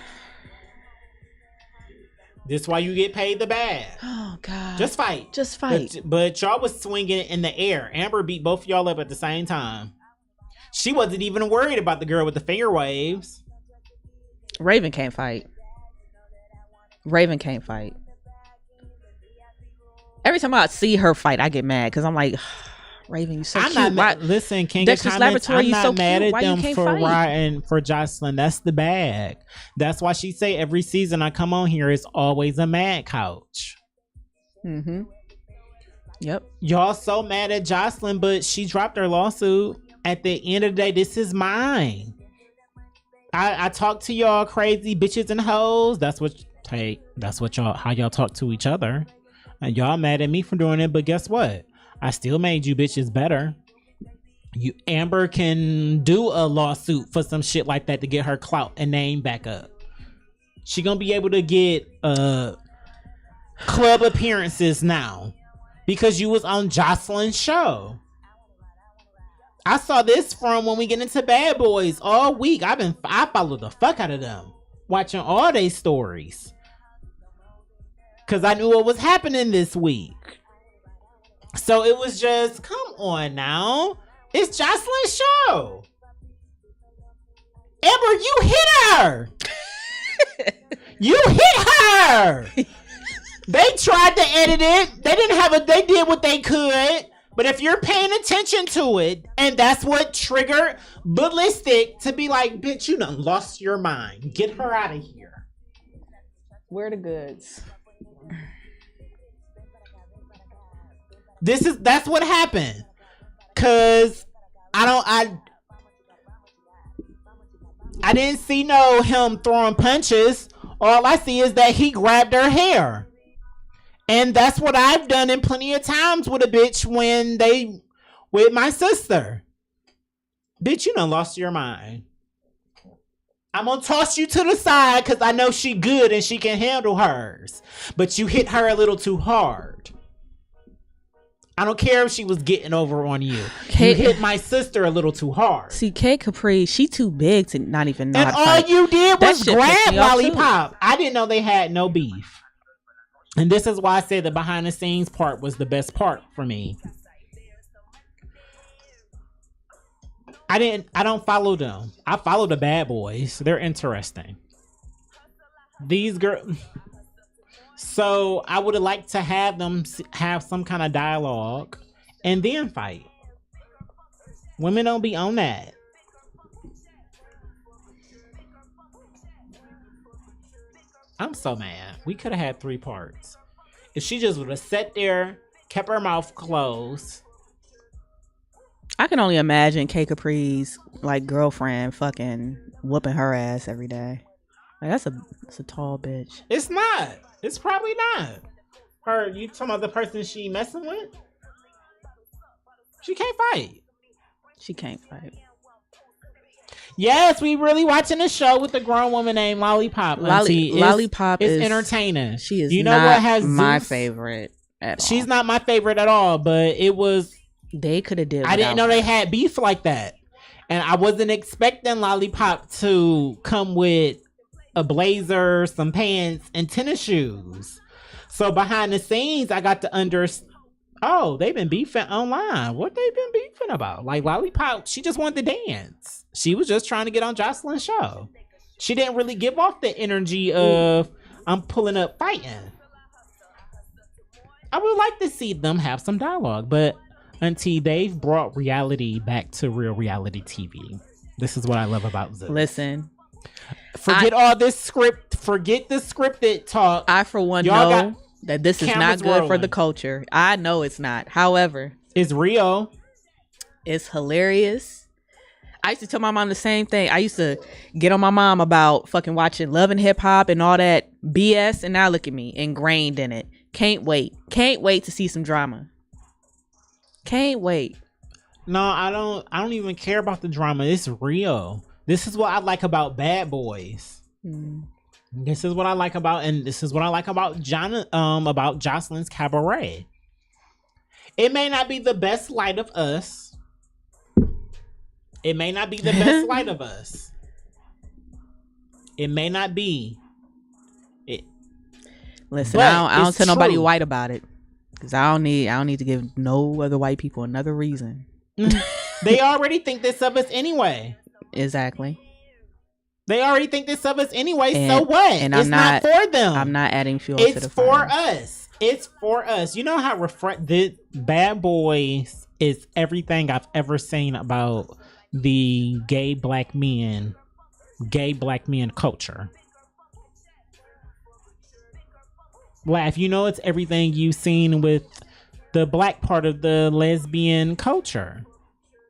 this why you get paid the bag. Oh God. Just fight. But y'all was swinging it in the air. Amber beat both of y'all up at the same time. She wasn't even worried about the girl with the finger waves. Raven can't fight. Every time I see her fight, I get mad because I'm like, Raven, you so cute. I'm not mad. Listen, King of Comments, I'm not mad at them for riding for Jocelyn. That's the bag. That's why she say every season I come on here is always a mad couch. Mm-hmm. Yep. Y'all so mad at Jocelyn, but she dropped her lawsuit. At the end of the day, this is mine. I talk to y'all crazy bitches and hoes. That's what y'all, how y'all talk to each other. And y'all mad at me for doing it, but guess what? I still made you bitches better. Amber can do a lawsuit for some shit like that to get her clout and name back up. She gonna be able to get club appearances now because you was on Jocelyn's show. I saw this from when we get into Bad Boys all week. I followed the fuck out of them, watching all their stories. Because I knew what was happening this week. So it was just, come on now. It's Jocelyn's show. Amber, you hit her. You hit her. They tried to edit it. They did what they could. But if you're paying attention to it, and that's what triggered Ballistic to be like, bitch, you done lost your mind. Get her out of here. Where the goods? That's what happened. Cause I didn't see him throwing punches. All I see is that he grabbed her hair. And that's what I've done in plenty of times with a bitch with my sister. Bitch, you done lost your mind. I'm gonna toss you to the side because I know she good and she can handle hers. But you hit her a little too hard. I don't care if she was getting over on you. You hit my sister a little too hard. See, Kay Capri, she too big to not even know how to fight. And all you did was grab Lollipop. I didn't know they had no beef. And this is why I said the behind the scenes part was the best part for me. I don't follow them. I follow the bad boys. They're interesting. These girls. So I would have liked to have them have some kind of dialogue and then fight. Women don't be on that. I'm so mad. We could have had 3 parts. If she just would have sat there, kept her mouth closed. I can only imagine K Capri's like girlfriend fucking whooping her ass every day. Like that's a tall bitch. It's not. It's probably not. Her, you talking about the person she messing with? She can't fight. She can't fight. Yes, we really watching a show with a grown woman named Lollipop. Lollipop is entertaining. She is, you know, not what has my Zeus? favorite at all. She's not my favorite at all, but it was. They could have did. I didn't know they had beef like that, and I wasn't expecting Lollipop to come with a blazer, some pants, and tennis shoes. So behind the scenes, I got to understand. Oh, they've been beefing online. What they been beefing about? Like Lollipop, she just wanted to dance. She was just trying to get on Jocelyn's show. She didn't really give off the energy of I'm pulling up fighting. I would like to see them have some dialogue, but until they've brought reality back to real reality TV. This is what I love about Zeus. Listen. Forget all this script. Forget the scripted talk. I, for one, know that this is not good for the culture. I know it's not. However, it's real. It's hilarious. I used to tell my mom the same thing. I used to get on my mom about fucking watching Love and Hip Hop and all that BS. And now look at me, ingrained in it. Can't wait. Can't wait to see some drama. Can't wait. No, I don't even care about the drama. It's real. This is what I like about Bad Boys. This is what I like about, and this is what I like about about Jocelyn's Cabaret. It may not be the best light of us. It may not be the best light of us. It may not be. Listen, I don't tell nobody white about it. Because I don't need to give no other white people another reason. They already think this of us anyway. Exactly. They already think this of us anyway. So what? And it's not for them. I'm not adding fuel to the fire. It's for us. It's for us. You know how the Bad Boys is everything I've ever seen about the gay black men culture. Laugh, you know, it's everything you've seen with the black part of the lesbian culture.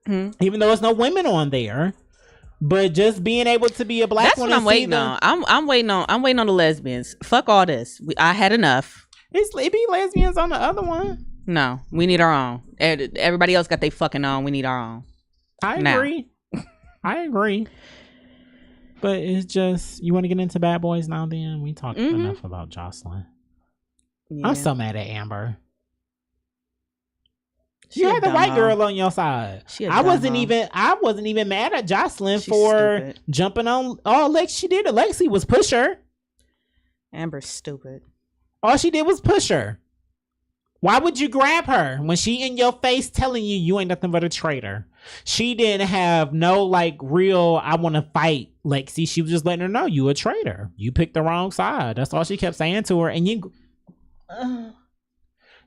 Even though there's no women on there, but just being able to be a black That's what I'm waiting on. I'm waiting on the lesbians. Fuck all this. I had enough. It be lesbians on the other one. No, we need our own. Everybody else got their fucking own. We need our own. I agree. I agree. But it's just, you want to get into Bad Boys now? Then we talked enough about Jocelyn. Yeah. I'm so mad at Amber. You had the white girl on your side. I wasn't even mad at Jocelyn for jumping on all Lex. She did. Alexi was push her. Amber's stupid. All she did was push her. Why would you grab her when she in your face telling you ain't nothing but a traitor? She didn't have no real I want to fight Lexi. She was just letting her know you a traitor. You picked the wrong side. That's all she kept saying to her. And you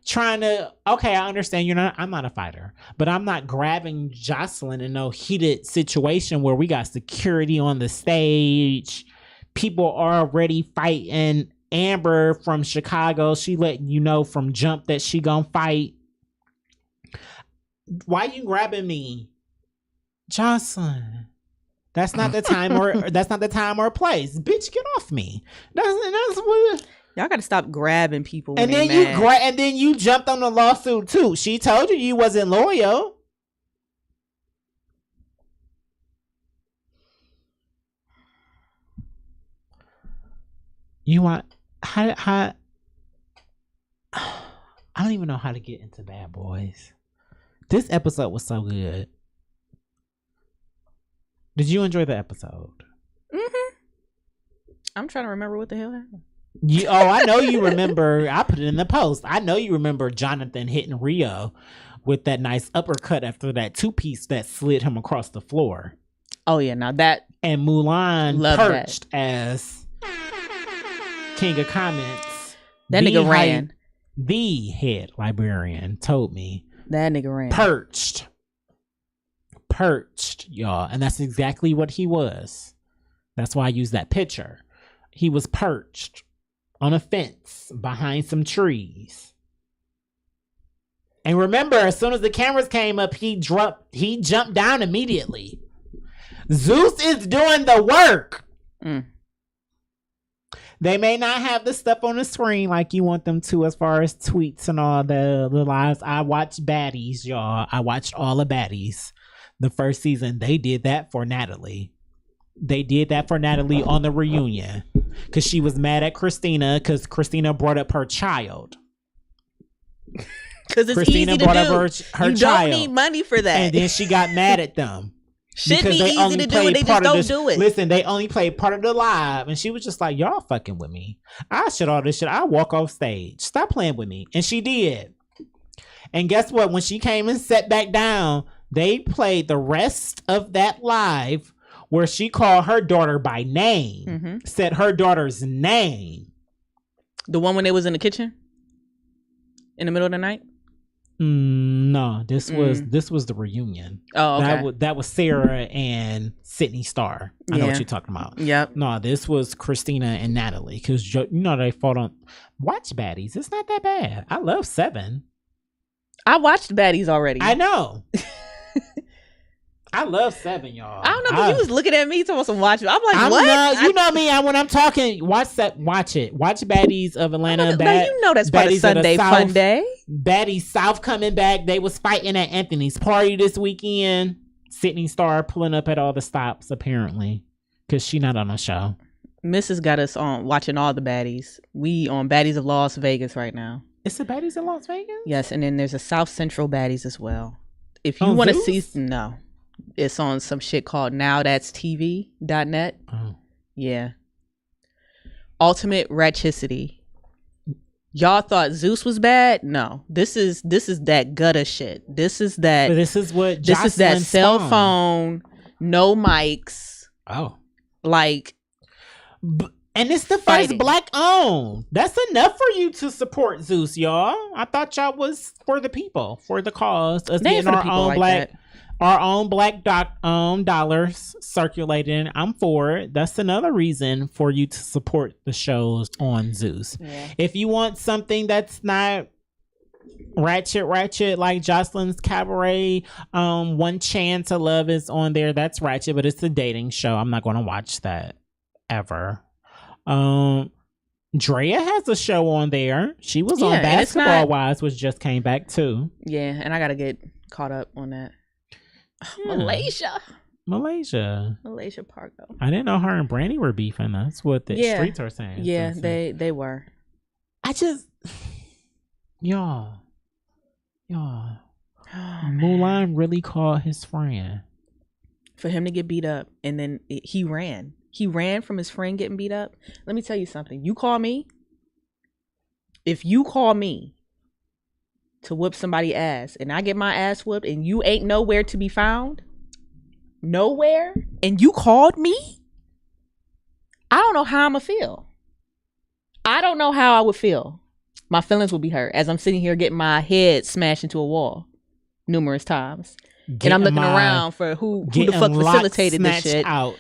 trying to, okay, I understand I'm not a fighter, but I'm not grabbing Jocelyn in no heated situation where we got security on the stage. People are already fighting. Amber from Chicago, she letting you know from jump that she gonna fight. Why you grabbing me, Jocelyn? That's not the time or place. Bitch, get off me. That's what. Y'all gotta stop grabbing people. And then you jumped on the lawsuit too. She told you wasn't loyal. You want how I don't even know how to get into Bad Boys. This episode was so good. Did you enjoy the episode? I'm trying to remember what the hell happened. I know you remember. I put it in the post. I know you remember Jonathan hitting Rio with that nice uppercut after that 2-piece that slid him across the floor. Oh yeah, now that and Mulan perched that. as King of Comments. That nigga ran. The head librarian told me that nigga ran. Perched, y'all, and that's exactly what he was. That's why I use that picture. He was perched on a fence behind some trees. And remember, as soon as the cameras came up, he jumped down immediately. Zeus is doing the work. They may not have the stuff on the screen like you want them to as far as tweets and all the lives. I watched Baddies, y'all. I watched all the Baddies. The first season, they did that for Natalie. They did that for Natalie on the reunion. Because she was mad at Christina because Christina brought up her child. Because it's Christina easy to brought do. Up her you child. Don't need money for that. And then she got mad at them. Should be easy to do and they just don't do it. Listen, they only played part of the live. And she was just like, y'all fucking with me. I shut all this shit. I walk off stage. Stop playing with me. And she did. And guess what? When she came and sat back down, they played the rest of that live where she called her daughter by name. Said her daughter's name. The one when they was in the kitchen? In the middle of the night? No, this was the reunion. Oh, okay. That was Sarah and Sydney Star. I know what you're talking about. Yep. No, this was Christina and Natalie because you know they fought on. Watch Baddies. It's not that bad. I love 7. I watched Baddies already. I know. I love 7, y'all. I don't know, but you was looking at me talking about some watch. I'm like, what? You know me. When I'm talking, watch it. Watch Baddies of Atlanta. You know that's part of Sunday Fun Day. Baddies South coming back. They was fighting at Anthony's party this weekend. Sydney Star pulling up at all the stops apparently because she not on the show. Mrs. got us on watching all the Baddies. We on Baddies of Las Vegas right now. It's the Baddies of Las Vegas? Yes, and then there's a South Central Baddies as well. If you want to see, no. It's on some shit called nowthatstv.net. Oh. Yeah. Ultimate Ratchicity. Y'all thought Zeus was bad? No. This is that gutter shit. This is that. But this is what This is that cell phone, no mics. Oh. Like. And it's the first black owned. That's enough for you to support Zeus, y'all. I thought y'all was for the people, for the cause. Us getting our own like black. That. Our own black dollars circulating. I'm for it. That's another reason for you to support the shows on Zeus. Yeah. If you want something that's not ratchet like Jocelyn's Cabaret, One Chance of Love is on there. That's ratchet, but it's a dating show. I'm not going to watch that ever. Drea has a show on there. She was on Basketball Wives, which just came back too. Yeah, and I got to get caught up on that. Yeah. Malaysia Pargo. I didn't know her and Brandy were beefing. That's what the streets are saying. Yeah, they were. I just y'all. Oh, Mulan really called his friend for him to get beat up, and then he ran. He ran from his friend getting beat up. Let me tell you something. You call me. If you call me to whoop somebody's ass and I get my ass whooped and you ain't nowhere to be found, nowhere, and you called me, I don't know how I'm gonna feel. I don't know how I would feel. My feelings would be hurt as I'm sitting here getting my head smashed into a wall numerous times. And I'm looking around for who the fuck facilitated this shit. Out.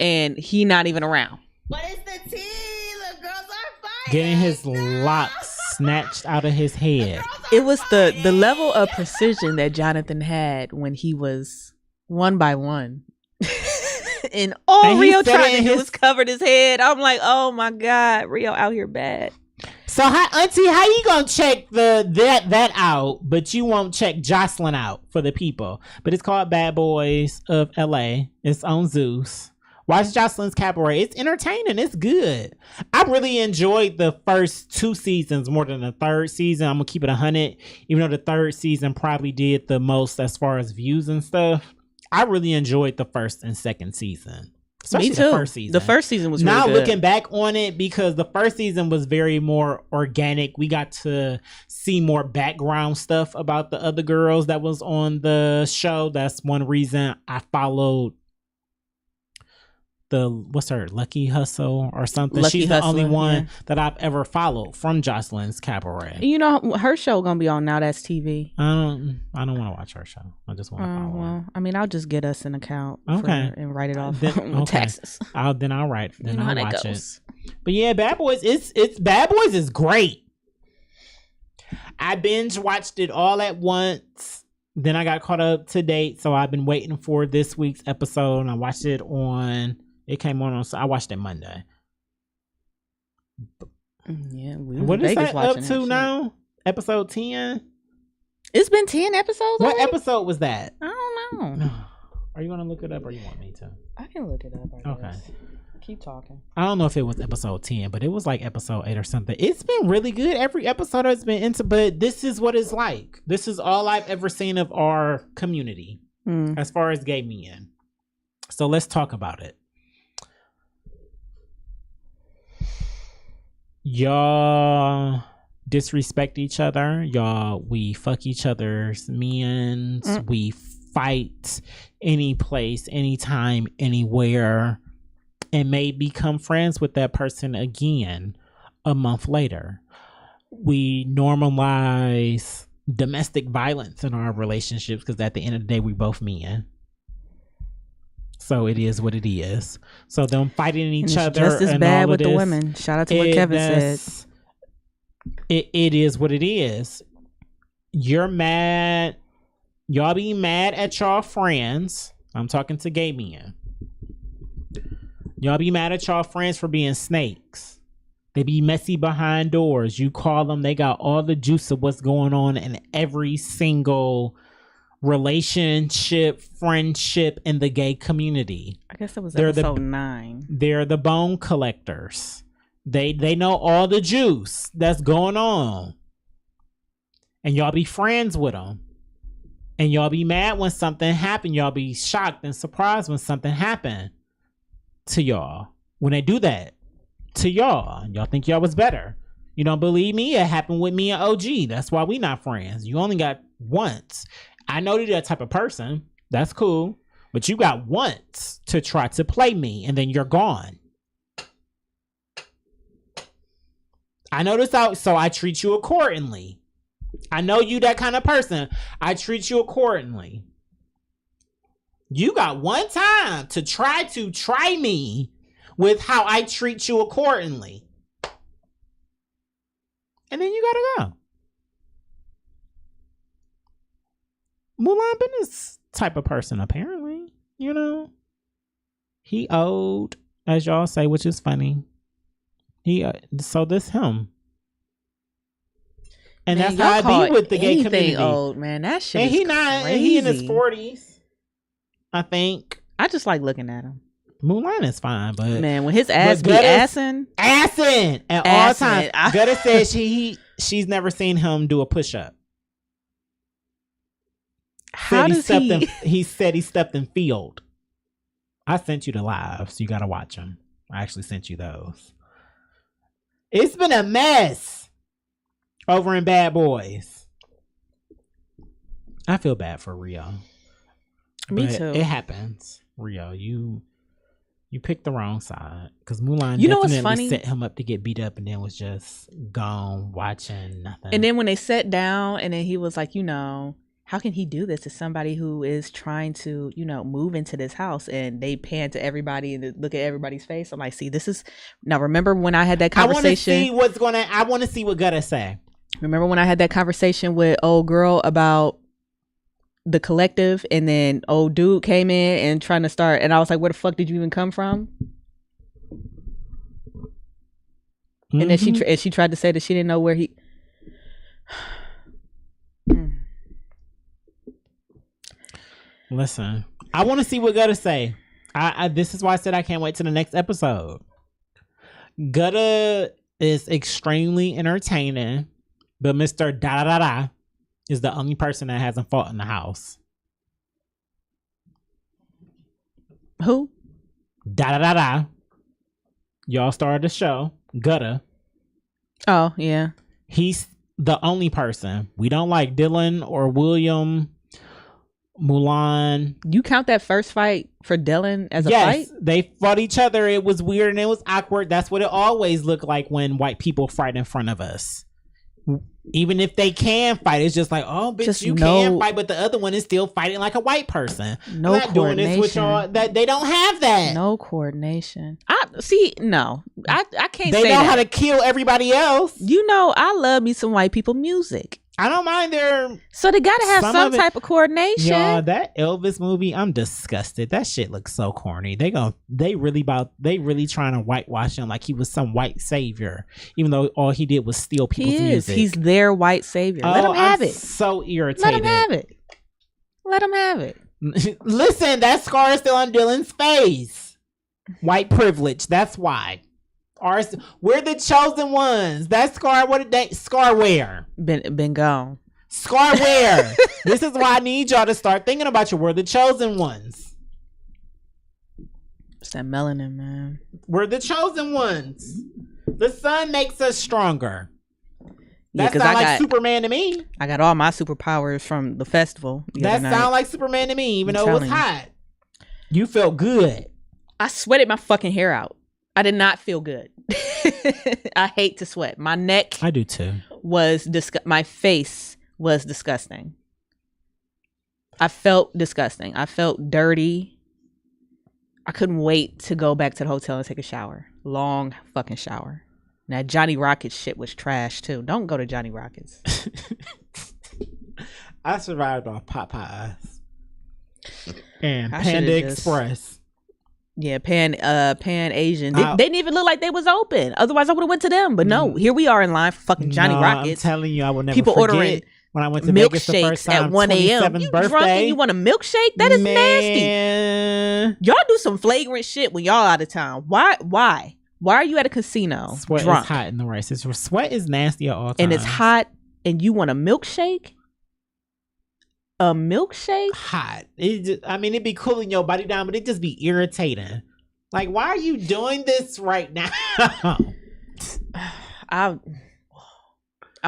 And he not even around. What is the tea? The girls are fighting. Getting his locks snatched out of his head. It was the level of precision that Jonathan had when he was one by one. And all Rio trying to do was cover his head. I'm like, oh my God, Rio out here bad. So Auntie, how you gonna check that out, but you won't check Jocelyn out for the people? But it's called Bad Boys of LA. It's on Zeus. Watch Jocelyn's Cabaret. It's entertaining. It's good. I really enjoyed the first 2 seasons more than the third season. I'm going to keep it 100. Even though the third season probably did the most as far as views and stuff. I really enjoyed the first and second season. Especially Me too. the first season. The first season was now really good. looking back on it, because the first season was very more organic. We got to see more background stuff about the other girls that was on the show. That's one reason I followed what's her Lucky Hustle or something. Lucky She's the Hustler, only one yeah. that I've ever followed from Jocelyn's Cabaret. You know, her show gonna be on Now That's TV. I don't want to watch her show. I just want to follow her. Well, I mean, I'll just get us an account and write it off Then, with taxes. I'll write. Then I'll watch it. goes. But yeah, Bad Boys. It's Bad Boys is great. I binge watched it all at once. Then I got caught up to date, so I've been waiting for this week's episode. And I watched it on. It came on. So I watched it Monday. Yeah, what is that up to now? Episode 10. It's been 10 episodes. What already? episode was that? I don't know. Are you gonna look it up, or you want me to? I can look it up. Okay. Keep talking. I don't know if it was episode 10, but it was like episode 8 or something. It's been really good. Every episode has been into, but this is what it's like. This is all I've ever seen of our community as far as gay men. So let's talk about it. Y'all disrespect each other. Y'all, we fuck each other's men. We fight any place, anytime, anywhere, and may become friends with that person again a month later. We normalize domestic violence in our relationships because at the end of the day, we both men. So it is what it is. So them fighting each other, just as and bad all with of the this, women. Shout out to what Kevin said. It is what it is. You're mad. Y'all be mad at y'all friends. I'm talking to gay men. Y'all be mad at y'all friends for being snakes. They be messy behind doors. You call them. They got all the juice of what's going on in every single relationship, friendship in the gay community. I guess it was episode 9. They're the bone collectors. They know all the juice that's going on. And y'all be friends with them. And y'all be mad when something happened. Y'all be shocked and surprised when something happened to y'all. When they do that to y'all. Y'all think y'all was better. You don't believe me? It happened with me and OG. That's why we not friends. You only got once. I know you're that type of person. That's cool. But you got once to try to play me, and then you're gone. I know this out, so I treat you accordingly. I know you that kind of person. I treat you accordingly. You got one time to try me with how I treat you accordingly. And then you gotta go. Mulan been this type of person, apparently. You know, he old, as y'all say, which is funny. So this him, and man, that's how I be with the gay community. Old man, that shit. And he not. Crazy. He in his 40s, I think. I just like looking at him. Mulan is fine, but man, when his ass be assing at all times. Gutta says she's never seen him do a push up. How does he? He said he stepped in field. I sent you the lives. You gotta watch them. I actually sent you those. It's been a mess over in Bad Boys. I feel bad for Rio. Me too. It happens, Rio. You picked the wrong side because Mulan definitely set him up to get beat up and then was just gone watching nothing. And then when they sat down and then he was like, how can he do this to somebody who is trying to, move into this house? And they pan to everybody and look at everybody's face. I'm like, see, this is now. Remember when I had that conversation? I want to see what Gutta say. Remember when I had that conversation with old girl about the collective, and then old dude came in and trying to start, and I was like, where the fuck did you even come from? Mm-hmm. And then she tried to say that she didn't know where he. Listen, I want to see what Gutta say. This is why I said I can't wait to the next episode. Gutta is extremely entertaining, but Mr. Da Da Da is the only person that hasn't fought in the house. Who? Y'all started the show. Gutta. Oh, yeah. He's the only person. We don't like Dylan or William, Mulan. You count that first fight for Dylan as a fight? Yes, they fought each other. It was weird and it was awkward. That's what it always looked like when white people fight in front of us. Even if they can fight, it's just like, oh, bitch, you can fight, but the other one is still fighting like a white person. No I'm not doing this with y'all. That they don't have that. No coordination. I can't. They say know that. how to kill everybody else. You know, I love me some white people music. I don't mind their. So they gotta have some type of coordination. Yeah, that Elvis movie, I'm disgusted. That shit looks so corny. They really trying to whitewash him like he was some white savior, even though all he did was steal people's music. He's their white savior. Let him have it. So irritated. Let him have it. Let him have it. Listen, that scar is still on Dylan's face. White privilege. That's why. We're the chosen ones. That scar, what did they scar wear? Been gone. Scar wear. This is why I need y'all to start thinking about you. We're the chosen ones. It's that melanin, man. We're the chosen ones. The sun makes us stronger. Yeah, that sounds like Superman to me. I got all my superpowers from the festival. That sounds like Superman to me, even though it was hot. You felt good. I sweated my fucking hair out. I did not feel good. I hate to sweat. My neck. I do too. My face was disgusting. I felt disgusting. I felt dirty. I couldn't wait to go back to the hotel and take a shower. Long fucking shower. Now Johnny Rockets shit was trash too. Don't go to Johnny Rockets. I survived on Popeyes and Panda Express. Yeah, Pan Asian. They didn't even look like they was open. Otherwise, I would have went to them. But no, here we are in line for fucking Johnny Rockets. I'm telling you, I will never People forget ordering when I went to Vegas the first time at 1 a.m. You birthday. drunk and you want a milkshake? That is nasty. Y'all do some flagrant shit when y'all out of town. Why? Why are you at a casino Sweat drunk? Is hot in the race. Sweat is nasty at all times. And it's hot and you want a milkshake? A milkshake? Hot. It'd be cooling your body down, but it just be irritating. Like, why are you doing this right now? I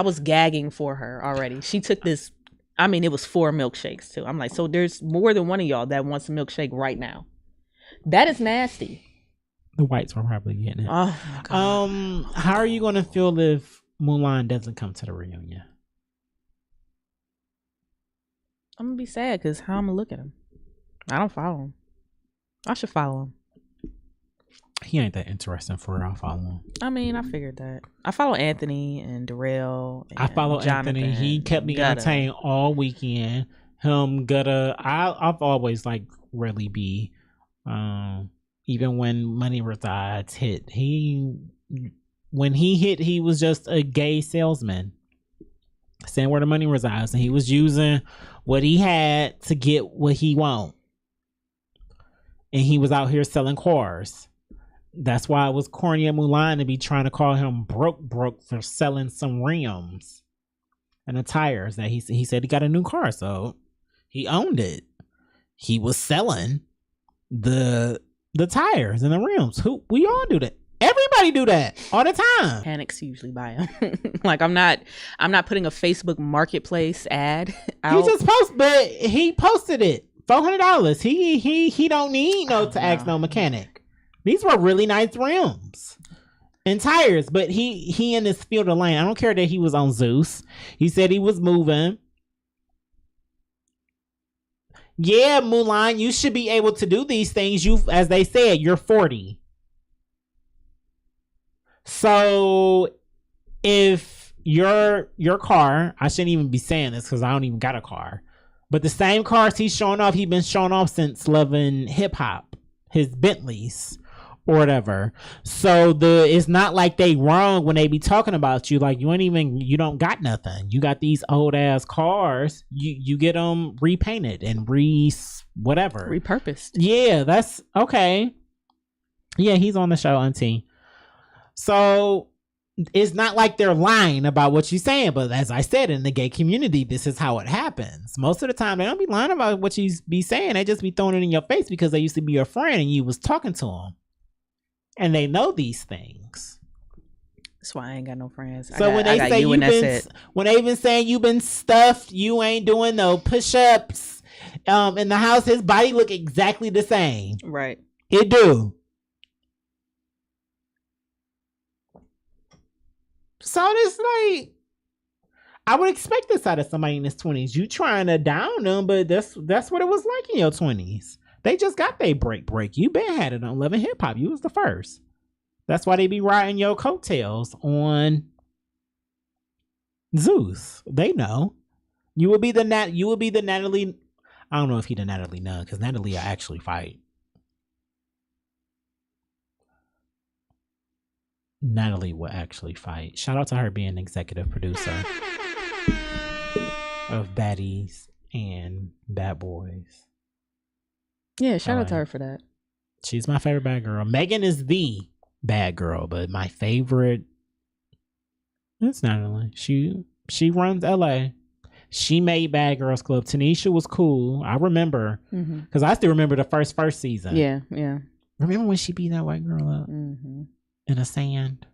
was gagging for her already. She took this. It was 4 milkshakes too. I'm like, so there's more than one of y'all that wants a milkshake right now. That is nasty. The whites were probably getting it. Oh my God. How are you gonna feel if Mulan doesn't come to the reunion? I'm gonna be sad because how I'm gonna look at him. I don't follow him. I should follow him. He ain't that interesting for her. I'll follow him. I figured that. I follow Anthony and Darrell. And I follow Jonathan. Anthony. He kept me entertained all weekend. Him, Gutta. I've always liked Really B. Even when Money Resides hit, when he hit, he was just a gay salesman saying where the money resides, and he was using what he had to get what he want, and he was out here selling cars. That's why it was corny at Mulan to be trying to call him broke for selling some rims and the tires. That he said he got a new car, so he owned it. He was selling the tires and the rims. We all do that. Everybody do that all the time. Panics usually buy them. Like I'm not putting a Facebook Marketplace ad out. He posted it. $400. He don't need to ask no mechanic. These were really nice rims and tires, but he in this field of lane. I don't care that he was on Zeus. He said he was moving. Yeah, Mulan, you should be able to do these things. As they said, you're 40. So if your car, I shouldn't even be saying this because I don't even got a car, but the same cars he's been showing off since loving hip hop, his Bentleys or whatever. So it's not like they wrong when they be talking about you. Like you don't got nothing. You got these old ass cars. You get them repainted and repurposed. Yeah, that's okay. Yeah, he's on the show, Auntie. So it's not like they're lying about what you're saying, but as I said, in the gay community, this is how it happens. Most of the time, they don't be lying about what you be saying. They just be throwing it in your face because they used to be your friend and you was talking to them. And they know these things. That's why I ain't got no friends. So when they say you've been, when they even saying you've been stuffed, you ain't doing no push-ups in the house, his body look exactly the same. Right. It do. So it's like, I would expect this out of somebody in his 20s. You trying to down them, but that's what it was like in your 20s. They just got their break. You been had it on Love and Hip Hop. You was the first. That's why they be riding your coattails on Zeus. They know. You will be the Natalie. I don't know if he the Natalie Nunn, because Natalie will actually fight. Natalie will actually fight. Shout out to her being executive producer of Baddies and Bad Boys. Yeah, shout out to her for that. She's my favorite bad girl. Megan is the bad girl, but my favorite, it's Natalie. She runs LA. She made Bad Girls Club. Tanisha was cool. I remember, because I still remember the first season. Yeah. Remember when she beat that white girl up in the sand?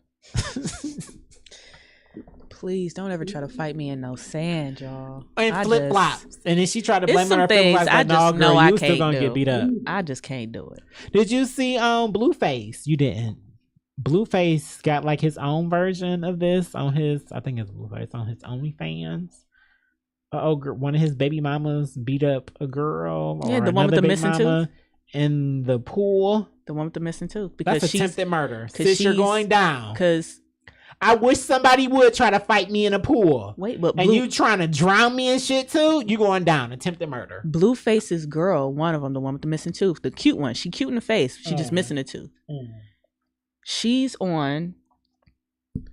Please don't ever try to fight me in no sand, y'all. And flip flops. And then she tried to blame it on her flip flops. I just know I can't still gonna get beat up. I just can't do it. Did you see Blueface? You didn't. Blueface got like his own version of this on his, I think it's Blueface, on his OnlyFans. One of his baby mamas beat up a girl. Yeah, the one with the missing tooth in the pool. The one with the missing tooth, because that's attempted murder. Since you're going down, because I wish somebody would try to fight me in a pool. Wait, but and you trying to drown me and shit too? You going down? Attempted murder. Blueface's girl, one of them, the one with the missing tooth, the cute one. She cute in the face. She just missing a tooth. She's on.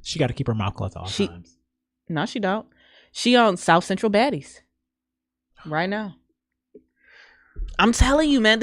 She got to keep her mouth closed all times. No, she don't. She on South Central Baddies right now. I'm telling you, man,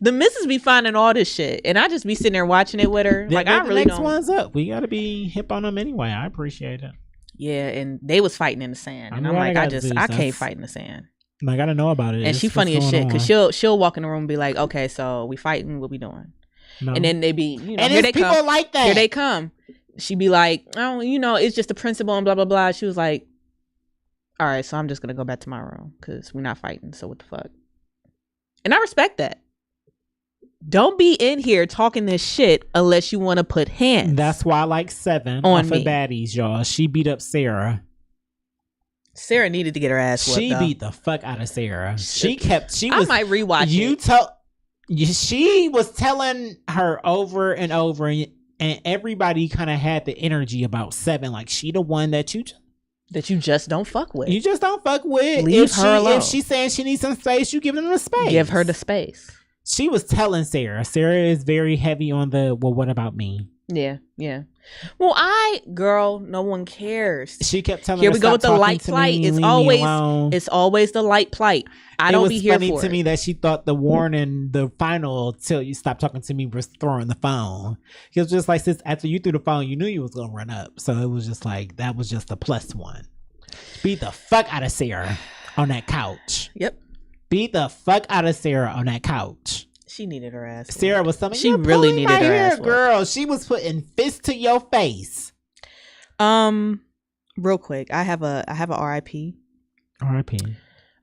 the missus be finding all this shit, and I just be sitting there watching it with her. Like, I really don't. The next one's up. We got to be hip on them anyway. I appreciate it. Yeah, and they was fighting in the sand, and I'm like, I can't fight in the sand. I got to know about it. And she funny as shit, because she'll walk in the room and be like, okay, so we fighting, what we doing? No. And then they be, and here they people come. Like that. Here they come. She be like, oh, it's just the principle and blah, blah, blah. She was like, all right, so I'm just going to go back to my room because we're not fighting. So what the fuck? And I respect that. Don't be in here talking this shit unless you want to put hands. That's why I like 7 on for Baddies, y'all. She beat up Sarah. Sarah needed to get her ass whooped. She beat the fuck out of Sarah. I might rewatch it. She was telling her over and over, and everybody kind of had the energy about 7. Like, she the one that you just don't fuck with. You just don't fuck with. Leave her alone. If she's saying she needs some space, you give them the space. Give her the space. She was telling Sarah. Sarah is very heavy on the, well, what about me? Yeah. Well, no one cares. She kept telling here her, we go with the light plight. It's always the light plight. I don't be here for it. It was funny to me that she thought the warning, the final till you stop talking to me was throwing the phone. It was just like, sis, after you threw the phone, you knew you was gonna run up. So it was just like, that was just a +1. Beat the fuck out of Sarah on that couch. Yep. Beat the fuck out of Sarah on that couch. She needed her ass. Sarah was something. She really needed her ass. Girl, she was putting fists to your face. Real quick, I have a RIP. RIP.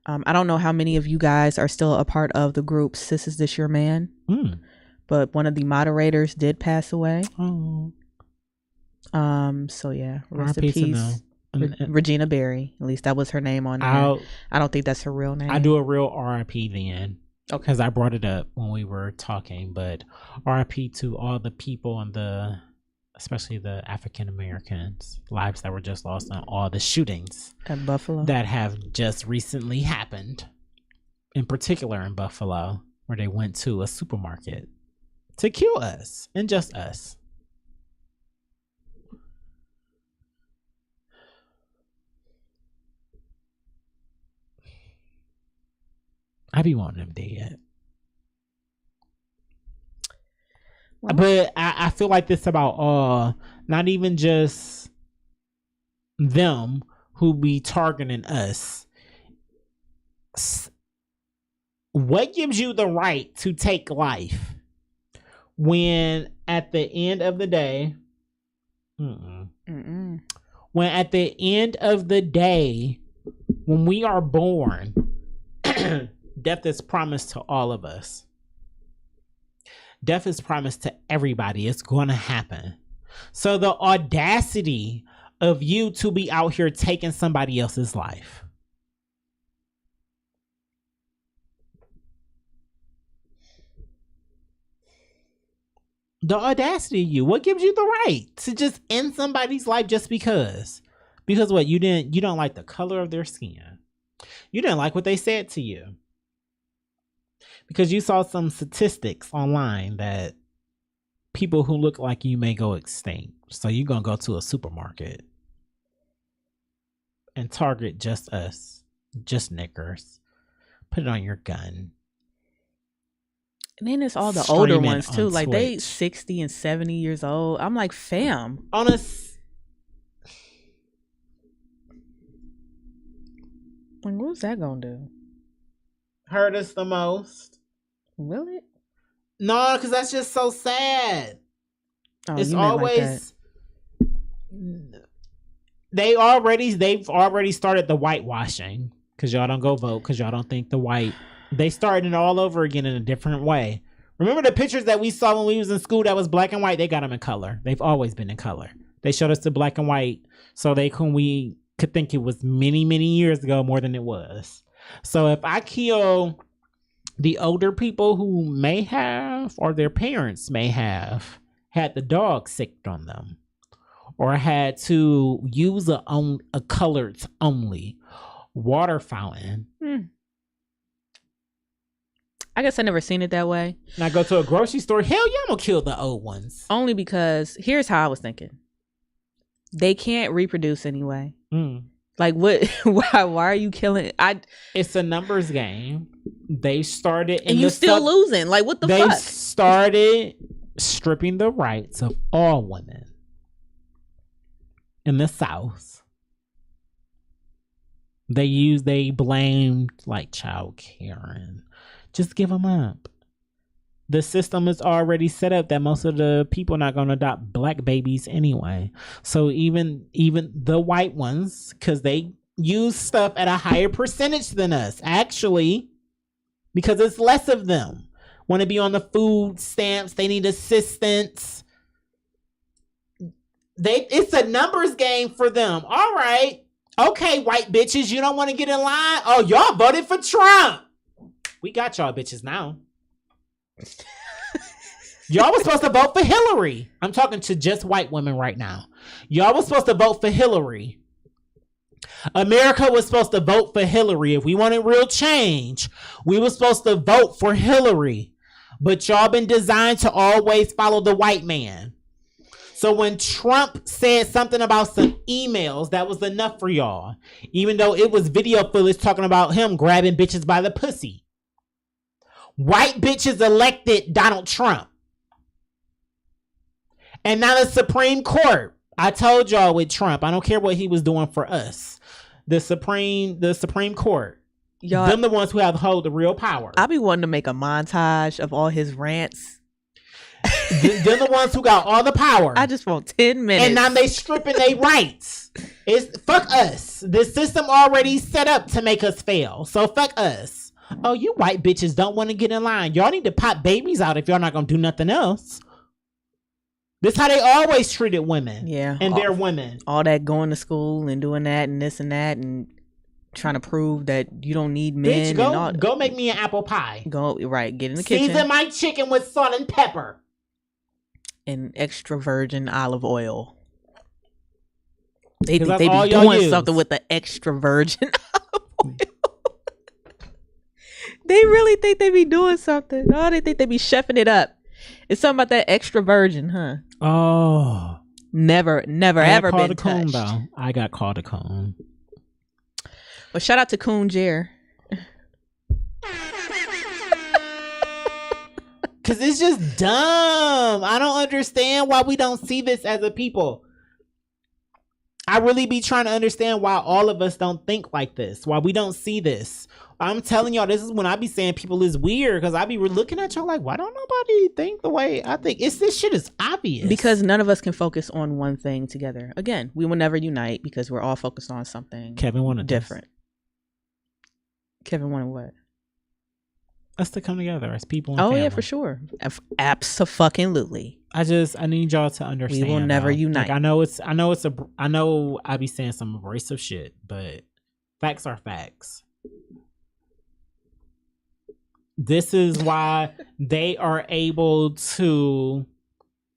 I don't know how many of you guys are still a part of the group Sis Is This Your Man? But one of the moderators did pass away. Oh. So yeah, rest in peace. Regina Berry. At least that was her name on there. I don't think that's her real name. I do a real RIP then. Okay. Because I brought it up when we were talking, but RIP to all the people especially the African Americans, lives that were just lost in all the shootings at Buffalo that have just recently happened. In particular in Buffalo, where they went to a supermarket to kill us and just us. I be wanting them dead. Well, but I feel like this about all not even just them who be targeting us. What gives you the right to take life when at the end of the day, when at the end of the day, when we are born, death is promised to all of us. Death is promised to everybody. It's going to happen. So the audacity of you to be out here taking somebody else's life. The audacity of you. What gives you the right to just end somebody's life just because? Because what? You don't like the color of their skin. You didn't like what they said to you. Because you saw some statistics online that people who look like you may go extinct. So you're going to go to a supermarket and target just us, just knickers. Put it on your gun. And then it's all the older ones too. Like they 60 and 70 years old. I'm like, fam. On a like, what's that gonna do? Hurt us the most. Will it? No, because that's just so sad. Oh, it's always like they've already started the whitewashing because y'all don't go vote because y'all don't think the white. They started it all over again in a different way. Remember the pictures that we saw when we was in school that was black and white? They got them in color. They've always been in color. They showed us the black and white so we could think it was many, many years ago more than it was. So if I kill the older people who may have, or their parents may have, had the dog sicked on them, or had to use a colored only water fountain. I guess I never seen it that way. And I go to a grocery store, hell yeah, I'm gonna kill the old ones. Only because here's how I was thinking. They can't reproduce anyway. Like what? Why are you killing? It's a numbers game. They started, and you still losing. Like what the fuck? They started stripping the rights of all women in the South. They blamed like child care. Just give them up. The system is already set up that most of the people are not going to adopt black babies anyway. So even the white ones, because they use stuff at a higher percentage than us, actually, because it's less of them. Want to be on the food stamps. They need assistance. It's a numbers game for them. All right. Okay, white bitches, you don't want to get in line? Oh, y'all voted for Trump. We got y'all bitches now. Y'all was supposed to vote for Hillary. I'm talking to just white women right now. Y'all was supposed to vote for Hillary. America was supposed to vote for Hillary. If we wanted real change, we were supposed to vote for Hillary. But y'all been designed to always follow the white man. So when Trump said something about some emails, that was enough for y'all. Even though it was video footage talking about him grabbing bitches by the pussy. White bitches elected Donald Trump. And now the Supreme Court. I told y'all with Trump, I don't care what he was doing for us. The Supreme Court. Y'all, them the ones who hold the real power. I be wanting to make a montage of all his rants. They're the ones who got all the power. I just want 10 minutes. And now they stripping their rights. It's fuck us. The system already set up to make us fail. So fuck us. Oh, you white bitches don't want to get in line. Y'all need to pop babies out if y'all not going to do nothing else. This how they always treated women. Yeah. And they're women. All that going to school and doing that and this and that and trying to prove that you don't need men. Bitch, go make me an apple pie. Get in the kitchen. Season my chicken with salt and pepper. And extra virgin olive oil. They think they be doing something with the extra virgin olive oil. They really think they be doing something. Oh, they think they be chefing it up. It's something about that extra virgin, huh? Oh. Never ever been touched. Though. I got called a coon. Well, shout out to Coon Jer. Because it's just dumb. I don't understand why we don't see this as a people. I really be trying to understand why all of us don't think like this. Why we don't see this. I'm telling y'all, this is when I be saying people is weird. Because I be looking at y'all like, why don't nobody think the way I think? This shit is obvious. Because none of us can focus on one thing together. Again, we will never unite because we're all focused on something Kevin wanted different. Kevin wanted what? Us to come together as people. Oh, yeah, for sure. Abso-fucking-lutely. I need y'all to understand. We will never unite. Like, I know I be saying some abrasive shit, but facts are facts. This is why they are able to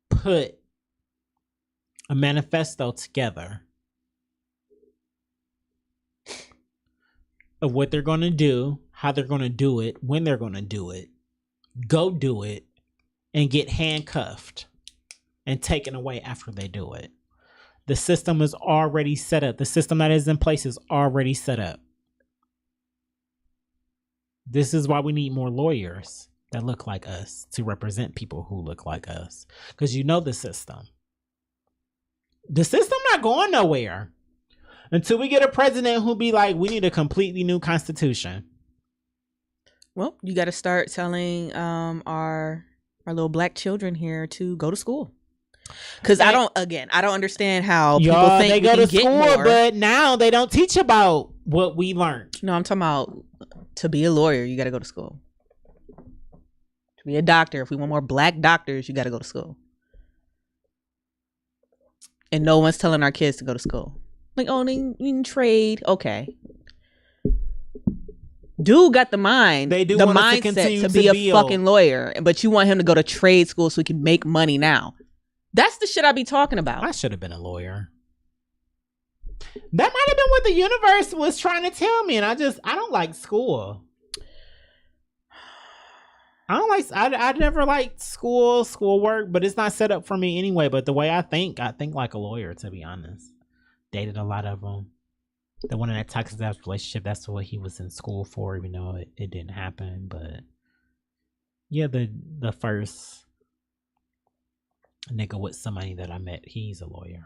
put a manifesto together of what they're going to do, how they're going to do it, when they're going to do it, go do it, and get handcuffed and taken away after they do it. The system is already set up. The system that is in place is already set up. This is why we need more lawyers that look like us to represent people who look like us. Because you know the system. The system not going nowhere until we get a president who be like, we need a completely new constitution. Well, you got to start telling our little black children here to go to school. Because I don't understand how people think they go to school, more. But now they don't teach about what we learned. No, I'm talking about to be a lawyer, you got to go to school. To be a doctor, if we want more black doctors, you got to go to school. And no one's telling our kids to go to school. Like, oh, they can trade. Okay. Dude got the mind, the mindset to be a fucking lawyer, but you want him to go to trade school so he can make money now. That's the shit I be talking about. I should have been a lawyer. That might have been what the universe was trying to tell me, and I don't like school. I never liked schoolwork, but it's not set up for me anyway. But the way I think like a lawyer, to be honest. Dated a lot of them. The one in that toxic relationship, that's what he was in school for, even though it didn't happen. But yeah, the first nigga with somebody that I met, he's a lawyer.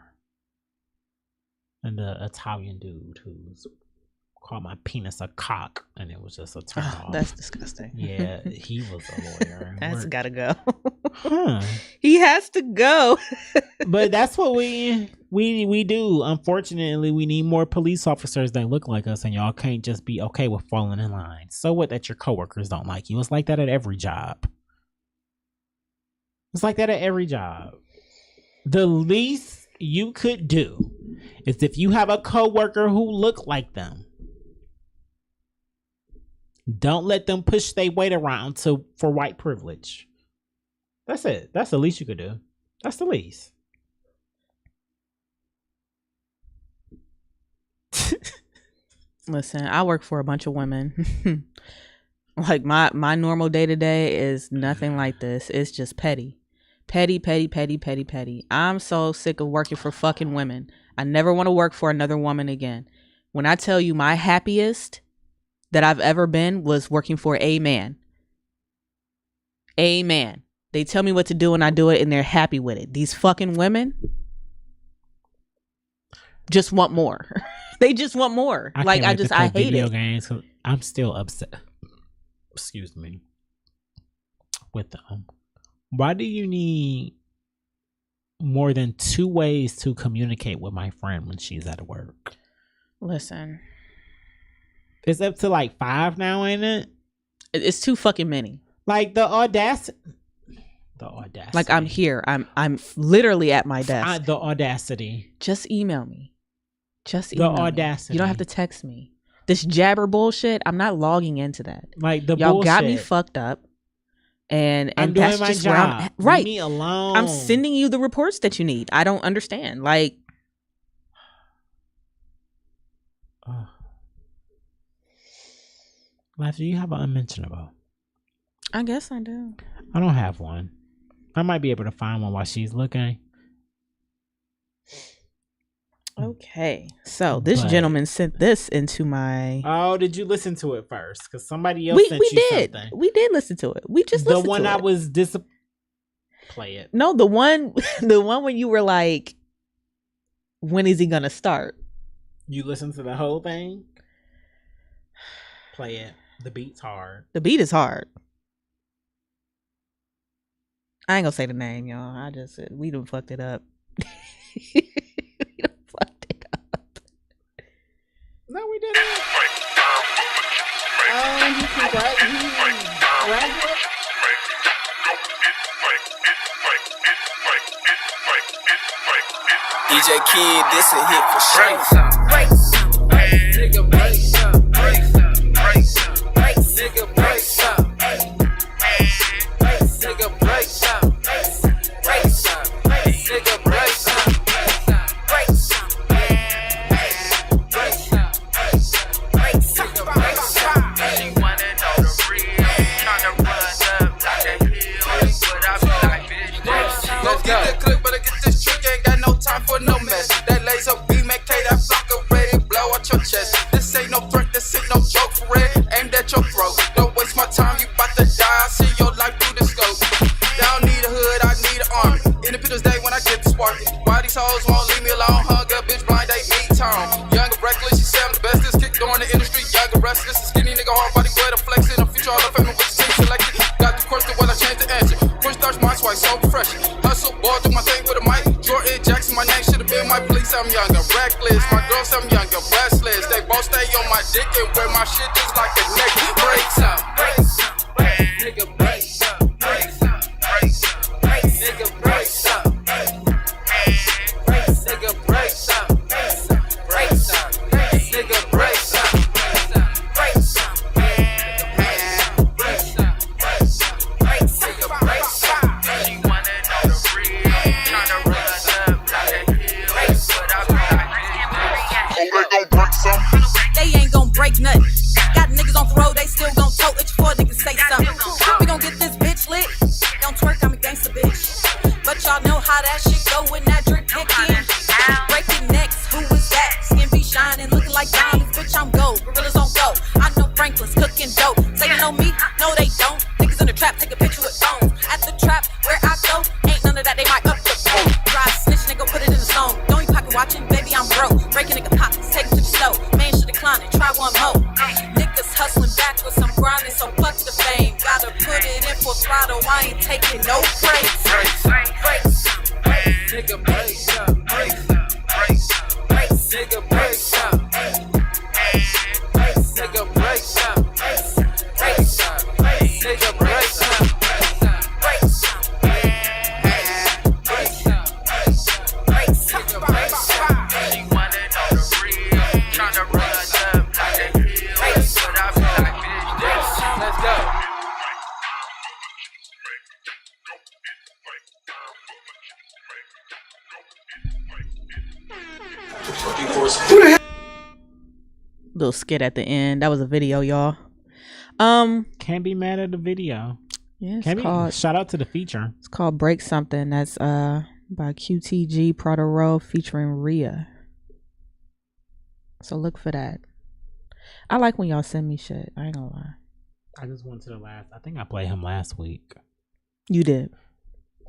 And the Italian dude who's called my penis a cock, and it was just a turn off. That's disgusting. Yeah, he was a lawyer. That's gotta go. Huh. He has to go. But that's what we do. Unfortunately, we need more police officers that look like us, and y'all can't just be okay with falling in line. So what that your coworkers don't like you? It's like that at every job. It's like that at every job. The least you could do is if you have a coworker who look like them, don't let them push their weight around for white privilege. That's it. That's the least you could do. That's the least. Listen, I work for a bunch of women. Like my normal day to day is nothing like this. It's just petty. Petty. I'm so sick of working for fucking women. I never want to work for another woman again. When I tell you my happiest that I've ever been was working for a man. A man. They tell me what to do and I do it and they're happy with it. These fucking women just want more. They just want more. I hate video it. Games. I'm still upset. Excuse me. With them. Why do you need more than 2 ways to communicate with my friend when she's at work? Listen. It's up to like 5 now, ain't it? It's too fucking many. Like the audacity. Like I'm here. I'm literally at my desk. The audacity. Just email me. The audacity. You don't have to text me. This jabber bullshit, I'm not logging into that. Like the y'all bullshit. Got me fucked up. And I'm that's doing my just job. right. Leave me alone. I'm sending you the reports that you need. I don't understand. Like, Life, do you have an unmentionable? I guess I do. I don't have one. I might be able to find one while she's looking. Okay, so this gentleman sent this into my. Oh, did you listen to it first? Because somebody else sent you something. We did listen to it. We just listened to it. The one I was play it. No, the one when you were like, when is he gonna start? You listened to the whole thing? Play it. The beat's hard. The beat is hard. I ain't gonna say the name, y'all. I just said we done fucked it up. We done fucked it up. No, we didn't. DJ Kid, this a hit for sure. Break some, nigga, break some, break some, break some, nigga, break some, nigga, break some, break some, nigga, break some, break some, break some, nigga, break some. She wanna know the real, tryna run up like a hill, but I be like, bitch, let's get the clip, but I get this trick, ain't got no time for no mess. That laser beam, make that flock ready, blow out your chest. This ain't no threat, this ain't no joke for real. Aimed at your throat. Don't waste my time, you bout to die. I see your life through the scope. I don't need a hood, I need an army. Independence Day when I get the spark. Why these hoes won't leave me alone? Hung up, bitch, blind, they meet tone. Young and reckless, she say I'm the bestest. Kick door in the industry, young and restless. A skinny nigga, hard body, good, a flexing. A future all the family with the team selected. Got the question, well, I changed the answer. Push starts my swipe, so refreshing. Hustle, boy, do my thing with a mic. Jordan Jackson, my name should've been my police. I'm young and reckless. My girls, I'm young and restless. They both stay on my dick and wear my shit just like a neck. Break some, nigga, break some, break some, nigga, break some, nigga, break some, break some, nigga, break some, break some, nigga, break some. She wanna know the real, tryna run up like a hill, but I be like, they ain't gon' break nothing. Got niggas on the road, they still gon' tote it before niggas say something. We gon' get this bitch lit. Don't twerk, I'm a gangsta bitch. But y'all know how that shit go when that drip kick in. Breaking necks, who is that? Skin be shining, looking like diamonds. Bitch, I'm gold. Gorillas on go. I know Franklin's cooking dope. Say you know me? No, they don't. Niggas in the trap, take a picture with phones. At the trap, where I go, ain't none of that. They might up the phone. Dry snitch, nigga, put it in the song. Don't you pocket watching, baby, I'm broke. Breaking nigga pockets, take it to the stove. Man should decline it, try one more. Niggas hustling backwards, I'm grinding, so fuck the fame. Gotta put it in full throttle, I ain't taking no breaks. nigga, break some, break some, break some, nigga, break some, nigga, break some, break some, nigga, break some, break some, break some, break some. She wanna know the real, tryna run up like a hill, but I be like, bitch, let's go. Little skit at the end. That was a video, y'all. Can't be mad at the video. Yeah, it's called, shout out to the feature. It's called Break Something. That's by QTG Prada Row featuring Rhea. So look for that. I like when y'all send me shit. I ain't gonna lie. I just went to the last. I think I played him last week. You did.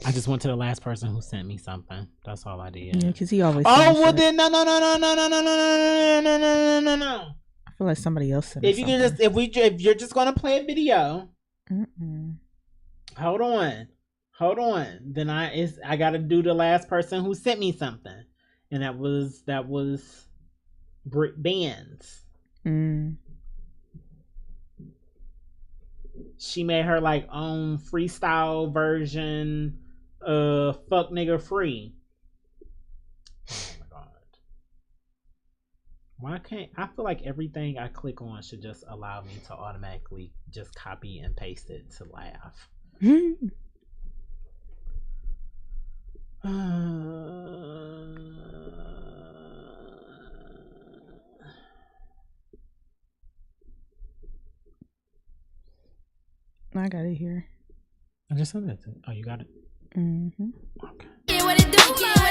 I just went to the last person who sent me something. That's all I did. Yeah, because he always. Oh well, then no. I feel like somebody else sent. If you can just, if you're just gonna play a video. Hold on. Then I gotta do the last person who sent me something, and that was Britt Bands. She made her like own freestyle version of "Fuck Nigga Free." Oh my god! Why can't I feel like everything I click on should just allow me to automatically just copy and paste it to laugh? I got it here. I just sent it. Oh, you got it? Mm-hmm. Okay. Yeah, what it do, man?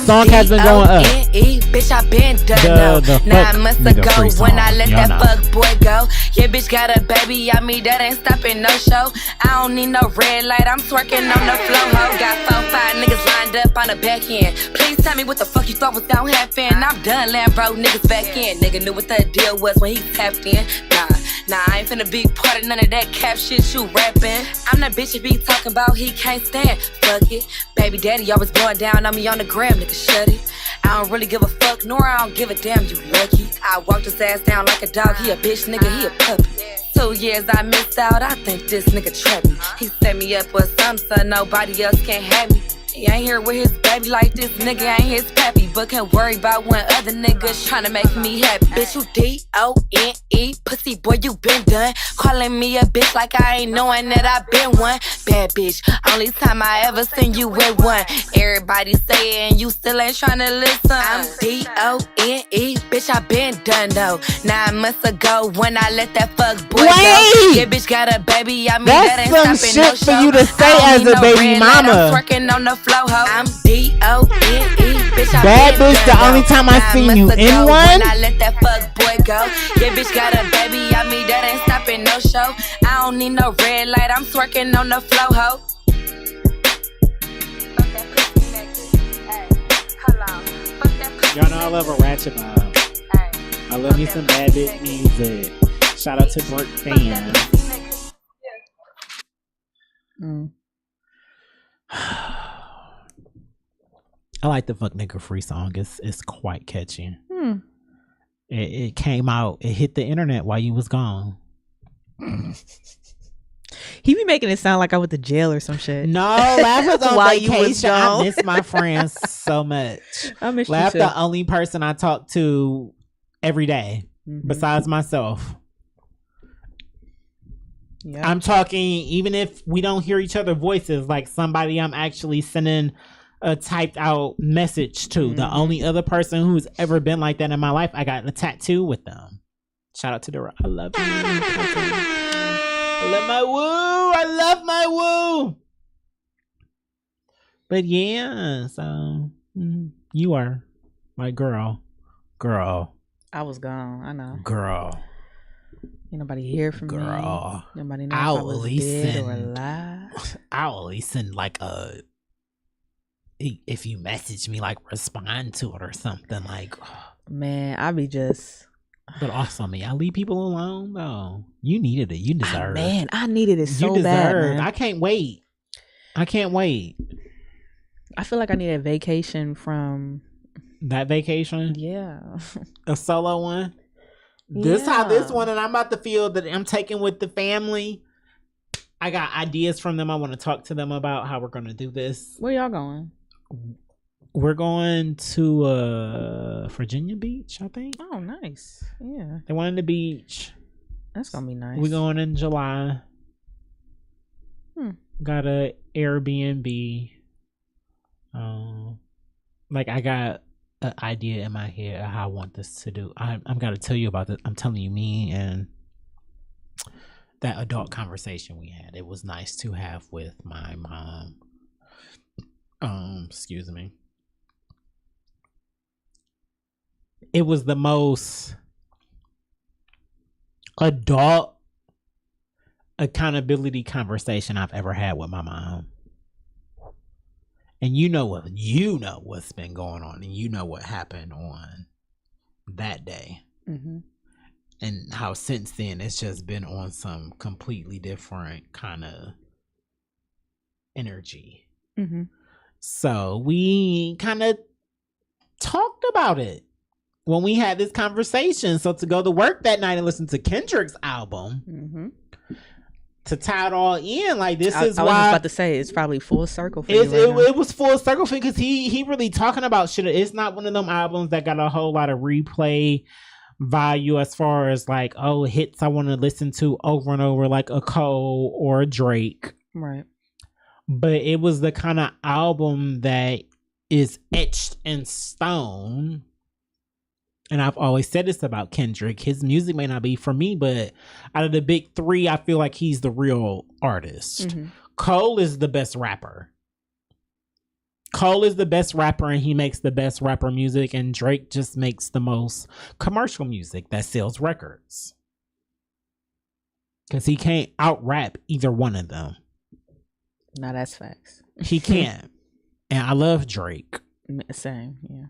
song has been going up. Bitch, I been done The 9 months nigga ago free when song. I let Y'all that know. fuck boy go. Yeah, bitch got a baby on me, that ain't stopping no show. I don't need no red light, I'm twerking on the flow. Ho, got 4-5 niggas lined up on the back end. Please tell me what the fuck you thought was gonna happen. I'm done, Lambro, niggas back in. Nigga knew what the deal was when he tapped in. Nah, I ain't finna be part of none of that cap shit you rapping. I'm that bitch you be talking about he can't stand. Fuck it, baby daddy always blowing down on me on the gram, nigga shut it. I don't really give a fuck, nor I don't give a damn, you lucky. I walked his ass down like a dog, he a bitch, nigga, he a puppy. 2 years I missed out, I think this nigga trapped me. He set me up with something so nobody else can't have me. He ain't here with his baby like this nigga ain't his pappy, but can't worry about when other niggas tryna make me happy. Bitch, you D-O-N-E, pussy boy, you been done. Calling me a bitch like I ain't knowing that I been one. Bad bitch, only time I ever seen you with one. Everybody saying you still ain't tryna listen. I'm D-O-N-E, bitch, I been done though. 9 months ago when I let that fuck boy go. Yeah, bitch got a baby, I mean that ain't That's some stopping no shit for show. you to say I don't as need a no baby red light, mama. I'm twerking on the flow, ho. I'm D-O-N-E, bitch, I Bad been bitch, the done, only though. time I 9 seen months you ago in one? when I let that fuck boy go. Yeah, bitch got a baby, I mean that ain't stopping no show. I don't need no red light, I'm twerking on the flow, ho. Y'all know I love a ratchet vibe. I love me some bad bitch music. Shout out to Brooke Fan. I like the Fuck Nigga Free song. It's quite catchy. It came out. It hit the internet while you was gone. He be making it sound like I went to jail or some shit. No, Laugh was on While you was vacation. I gone. miss my friends so much. I miss Laugh you too. the only person I talk to every day besides myself. Yeah. I'm talking even if we don't hear each other's voices, like somebody I'm actually sending a typed out message to. The only other person who's ever been like that in my life, I got a tattoo with them. Shout out to the I love you. I love my woo. I love my woo. But yeah, so you are my girl. I was gone. I know. Girl. Ain't nobody hear from Girl. me. Nobody know I'll if I was dead or alive. I'll at least send like a, if you message me, like respond to it or something, like. Man, I be just. But also me, I leave people alone though. You needed it. You deserve. Man, I needed it so you bad. deserve. Man. I can't wait. I feel like I need a vacation from that vacation. Yeah, a solo one. This how this one, and I'm about to feel that I'm taking with the family. I got ideas from them. I want to talk to them about how we're going to do this. Where y'all going? We're going to Virginia Beach, I think. Oh, nice. Yeah. They wanted the beach. That's going to be nice. We're going in July. Got a Airbnb. Like I got an idea in my head of how I want this to do. I'm going to tell you about this. I'm telling you, me and that adult conversation we had. It was nice to have with my mom. Excuse me. It was the most adult accountability conversation I've ever had with my mom. And you know what's been going on, and you know what happened on that day. Mm-hmm. And how since then it's just been on some completely different kind of energy. Mm-hmm. So we kind of talked about it when we had this conversation. So to go to work that night and listen to Kendrick's album, to tie it all in, like this is why I was about to say it's probably full circle for you. It was full circle for because he really talking about shit. It's not one of them albums that got a whole lot of replay value as far as like hits I want to listen to over and over, like a Cole or a Drake, right? But it was the kind of album that is etched in stone. And I've always said this about Kendrick. His music may not be for me, but out of the big three, I feel like he's the real artist. Mm-hmm. Cole is the best rapper. Cole is the best rapper and he makes the best rapper music, and Drake just makes the most commercial music that sells records. Because he can't out rap either one of them. No, that's facts. He can't. And I love Drake. Same, yeah.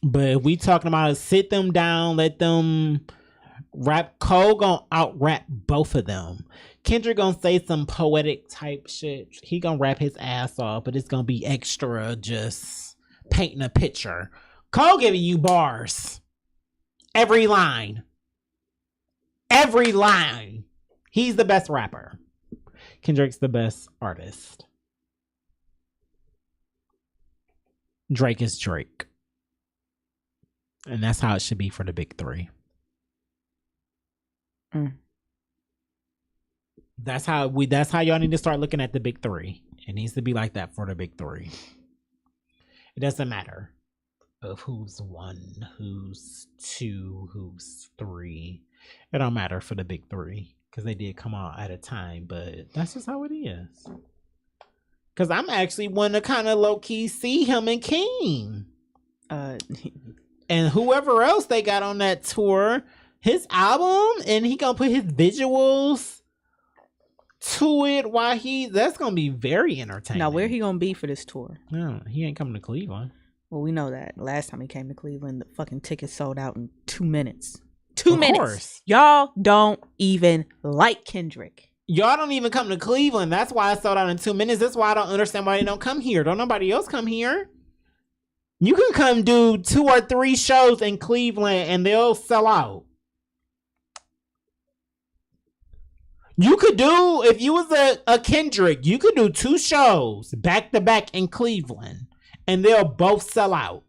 But if we talking about sit them down, let them rap, Cole gonna out rap both of them. Kendrick gonna say some poetic type shit. He gonna rap his ass off, but it's gonna be extra just painting a picture. Cole giving you bars. Every line. Every line. He's the best rapper. Kendrick's the best artist. Drake is Drake. And that's how it should be for the big three. That's how y'all need to start looking at the big three. It needs to be like that for the big three. It doesn't matter of who's 1, who's 2, who's 3. It don't matter for the big three. Because they did come out at a time, but that's just how it is. Because I'm actually one to kind of low-key see him and King. And whoever else they got on that tour, his album, and he gonna put his visuals to it while that's gonna be very entertaining. Now, where he gonna be for this tour? No, he ain't coming to Cleveland. Well, we know that. Last time he came to Cleveland, the fucking tickets sold out in 2 minutes. 2 minutes. Course. Y'all don't even like Kendrick. Y'all don't even come to Cleveland. That's why I sold out in 2 minutes. That's why I don't understand why they don't come here. Don't nobody else come here. You can come do 2 or 3 shows in Cleveland and they'll sell out. You could do, if you was a Kendrick, you could do 2 shows back to back in Cleveland and they'll both sell out.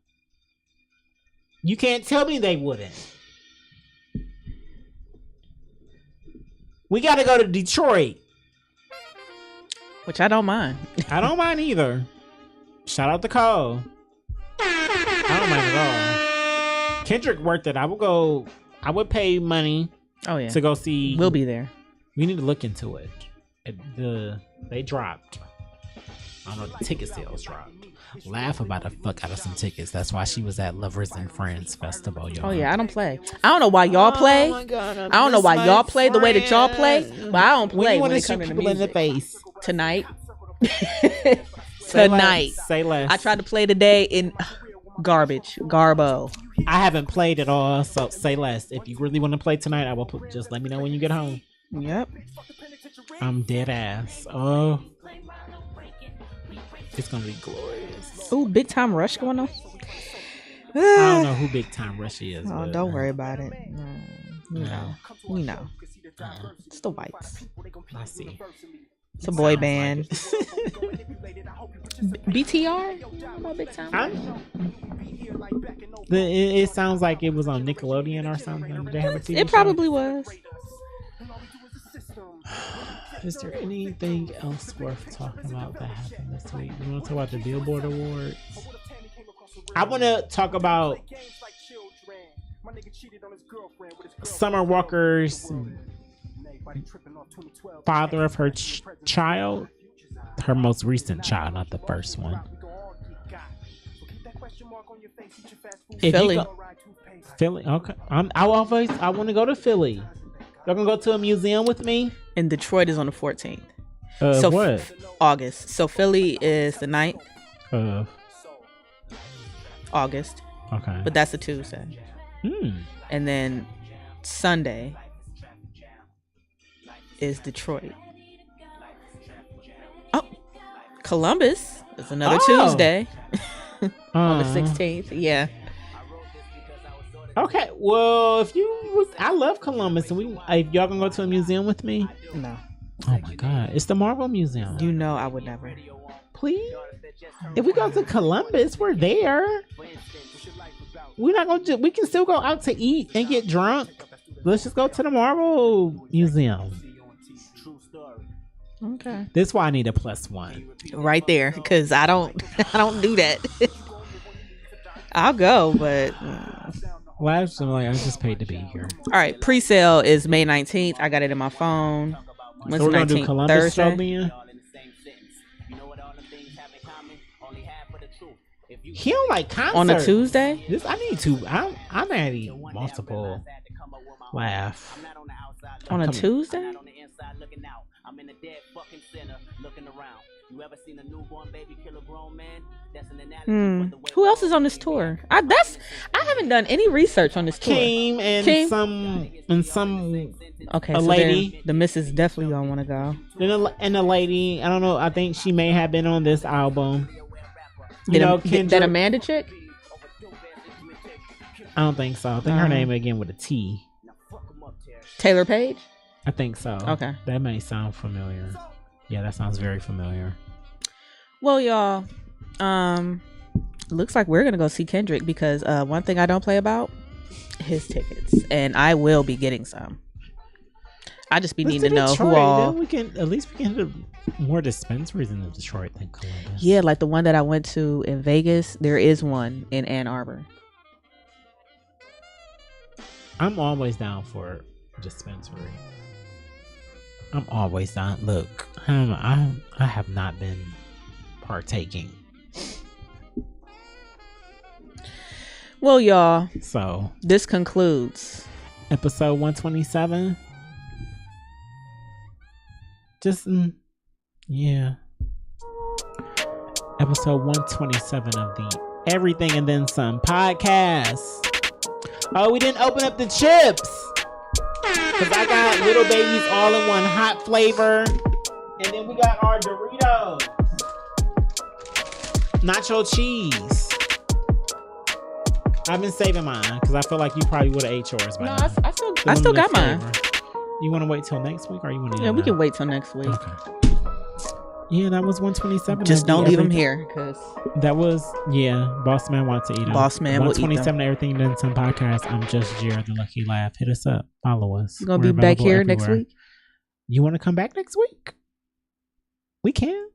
You can't tell me they wouldn't. We got to go to Detroit. Which I don't mind. I don't mind either. Shout out to Cole. I don't mind at all. Kendrick worth it. I would pay money to go see. We'll be there. We need to look into it. They dropped. I don't know, the ticket sales dropped. Laugh about the fuck out of some tickets. That's why she was at Lovers and Friends Festival. Y'all. Oh yeah, I don't play. I don't know why y'all play. I don't know why y'all play the way that y'all play, but I don't play when it comes to music. In the face Tonight. Tonight. Say less. I tried to play today in garbo. I haven't played at all, so say less. If you really want to play tonight, I will just let me know when you get home. Yep. I'm dead ass. Oh. It's gonna be glorious. Ooh, Big Time Rush going on. I don't know who Big Time Rush is. Oh, don't worry about it. We know. It's the whites. I see. It's a boy band. BTR? About Big Time? It sounds like it was on Nickelodeon or something. Did they have a TV It probably was. Is there anything else worth talking about that happened this week? You want to talk about the Billboard Awards? I want to talk about Summer Walker's father of her child. Her most recent child, not the first one. Philly? Okay. I want to go to Philly. Y'all gonna go to a museum with me? And Detroit is on the 14th. So what? August. So Philly is the 9th. August. Okay. But that's a Tuesday. And then Sunday is Detroit. Oh, Columbus is another Tuesday. On the 16th. Yeah. Okay, well, I love Columbus, and if y'all gonna go to a museum with me? No. Oh my God, it's the Marvel Museum. You know I would never. Please, if we go to Columbus, we're there. We're not gonna. We can still go out to eat and get drunk. Let's just go to the Marvel Museum. Okay. This is why I need a +1. Right there, because I don't do that. I'll go, but. Last, I'm like, I just paid to be here. All right, pre-sale is May 19th. I got it in my phone. When's so we're gonna do Columbus Thursday? show, Mia? He don't like concerts. On a Tuesday? I need to. I'm at multiple laugh. On a Tuesday? I'm in the dead fucking center looking around. You ever seen a newborn baby kill a grown man? That's an analogy for the way. Who else is on this tour? I haven't done any research on this tour. Keem and some Okay, a so lady. The missus definitely gonna want to go. And a lady. I don't know. I think she may have been on this album. That Amanda chick? I don't think so. I think her name again with a T. Taylor Page? I think so. Okay. That may sound familiar. Yeah, that sounds very familiar. Well, y'all, looks like we're gonna go see Kendrick because one thing I don't play about, his tickets, and I will be getting some. I just be needing to know Detroit, who all. then we can hit more dispensaries in Detroit than Columbus. Yeah, like the one that I went to in Vegas. There is one in Ann Arbor. I'm always down for dispensary. I'm always down. Look, I have not been partaking. Well, y'all, So this concludes episode 127. Just yeah. Episode 127 of the Everything and Then Some podcast. Oh, we didn't open up the chips. Because I got Little Babies all-in-one hot flavor. And then we got our Doritos. Nacho cheese. I've been saving mine because I feel like you probably would have ate yours by No, now. I still got mine. You want to wait till next week or you want to? Yeah, we can wait till next week. Okay. Yeah, that was 127. Just don't leave them here, cause that was Boss Man wants to eat them. Boss Man will eat 127 Everything Then Some podcast. I'm just Jared the Lucky Laugh. Hit us up. Follow us. You gonna be back here next week? You want to come back next week? We can.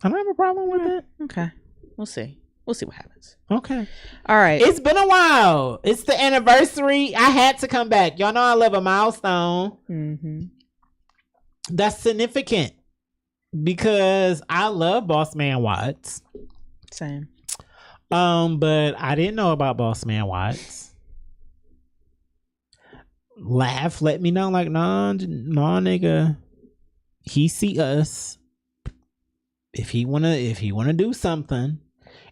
I don't have a problem with it. Okay, we'll see. We'll see what happens. Okay. All right. It's been a while. It's the anniversary. I had to come back. Y'all know I love a milestone. Mm-hmm. That's significant because I love Boss Man Watts. Same. But I didn't know about Boss Man Watts. Laugh, let me know. Like, nah, nigga. He see us. If he wanna do something.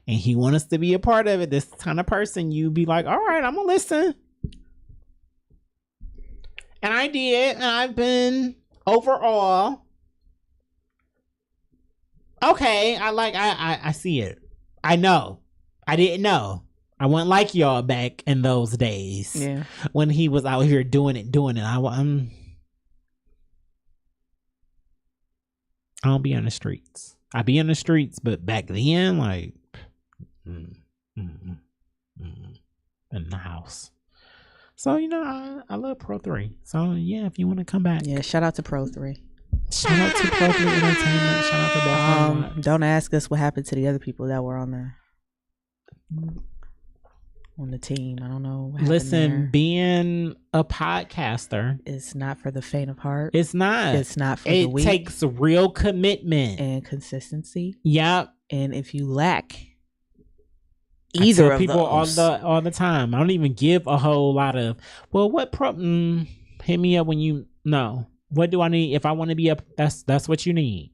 And he wants us to be a part of it. This kind of person, you be like, all right, I'm gonna listen. And I did, and I've been overall okay. I see it. I know. I didn't know. I wasn't like y'all back in those days. Yeah. When he was out here doing it. I don't be on the streets. I be in the streets, but back then, like. In the house. So I love Pro 3. So yeah, if you want to come back. Yeah, shout out to Pro 3. Shout out to Pro 3 Entertainment. Shout out to Boss. Don't ask us what happened to the other people that were on the team. I don't know what happened. Listen, being a podcaster, it's not for the faint of heart. It's not. It's not for the weak. It takes real commitment and consistency. Yep. And if you lack either of people those, all the time, I don't even give a whole lot of. Well, what hit me up when you know what do I need if I want to be up. That's what you need.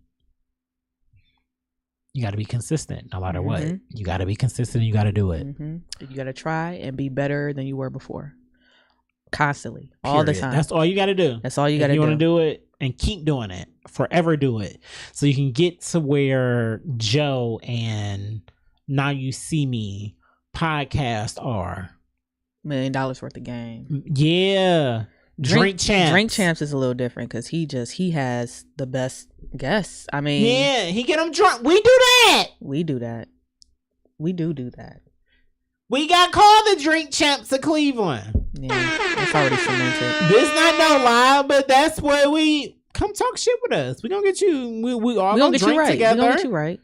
You got to be consistent, no matter what. You got to be consistent. You got to do it. You got to try and be better than you were before. Constantly, Period. all the time. That's all you got to do. That's all you got to do. You want to do it and keep doing it. Forever do it, so you can get to where Joe and Now You See Me podcast are. $1 million worth of game. Yeah. Drink Champs. Drink Champs is a little different because he has the best guests. I mean, yeah, he get them drunk. We do that. We do that. We do that. We got called the Drink Champs of Cleveland. Yeah, it's already cemented. This not no lie, but that's where we come talk shit with us. We gonna get you. We all gonna drink right. together. We gonna get you right.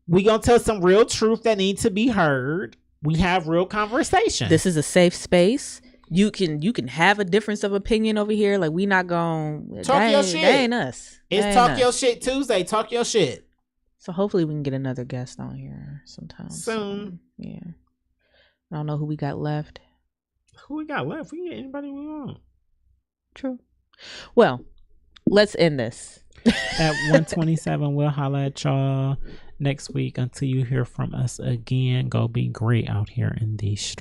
We gonna tell some real truth that needs to be heard. We have real conversation. This is a safe space. You can have a difference of opinion over here. Like we not gonna talk your shit. That ain't us. It's Talk Your Shit Tuesday. Talk your shit. So hopefully we can get another guest on here sometime soon. Yeah. I don't know who we got left. Who we got left? We can get anybody we want. True. Well, let's end this. At 127, we'll holla at y'all next week. Until you hear from us again, go be great out here in these streets.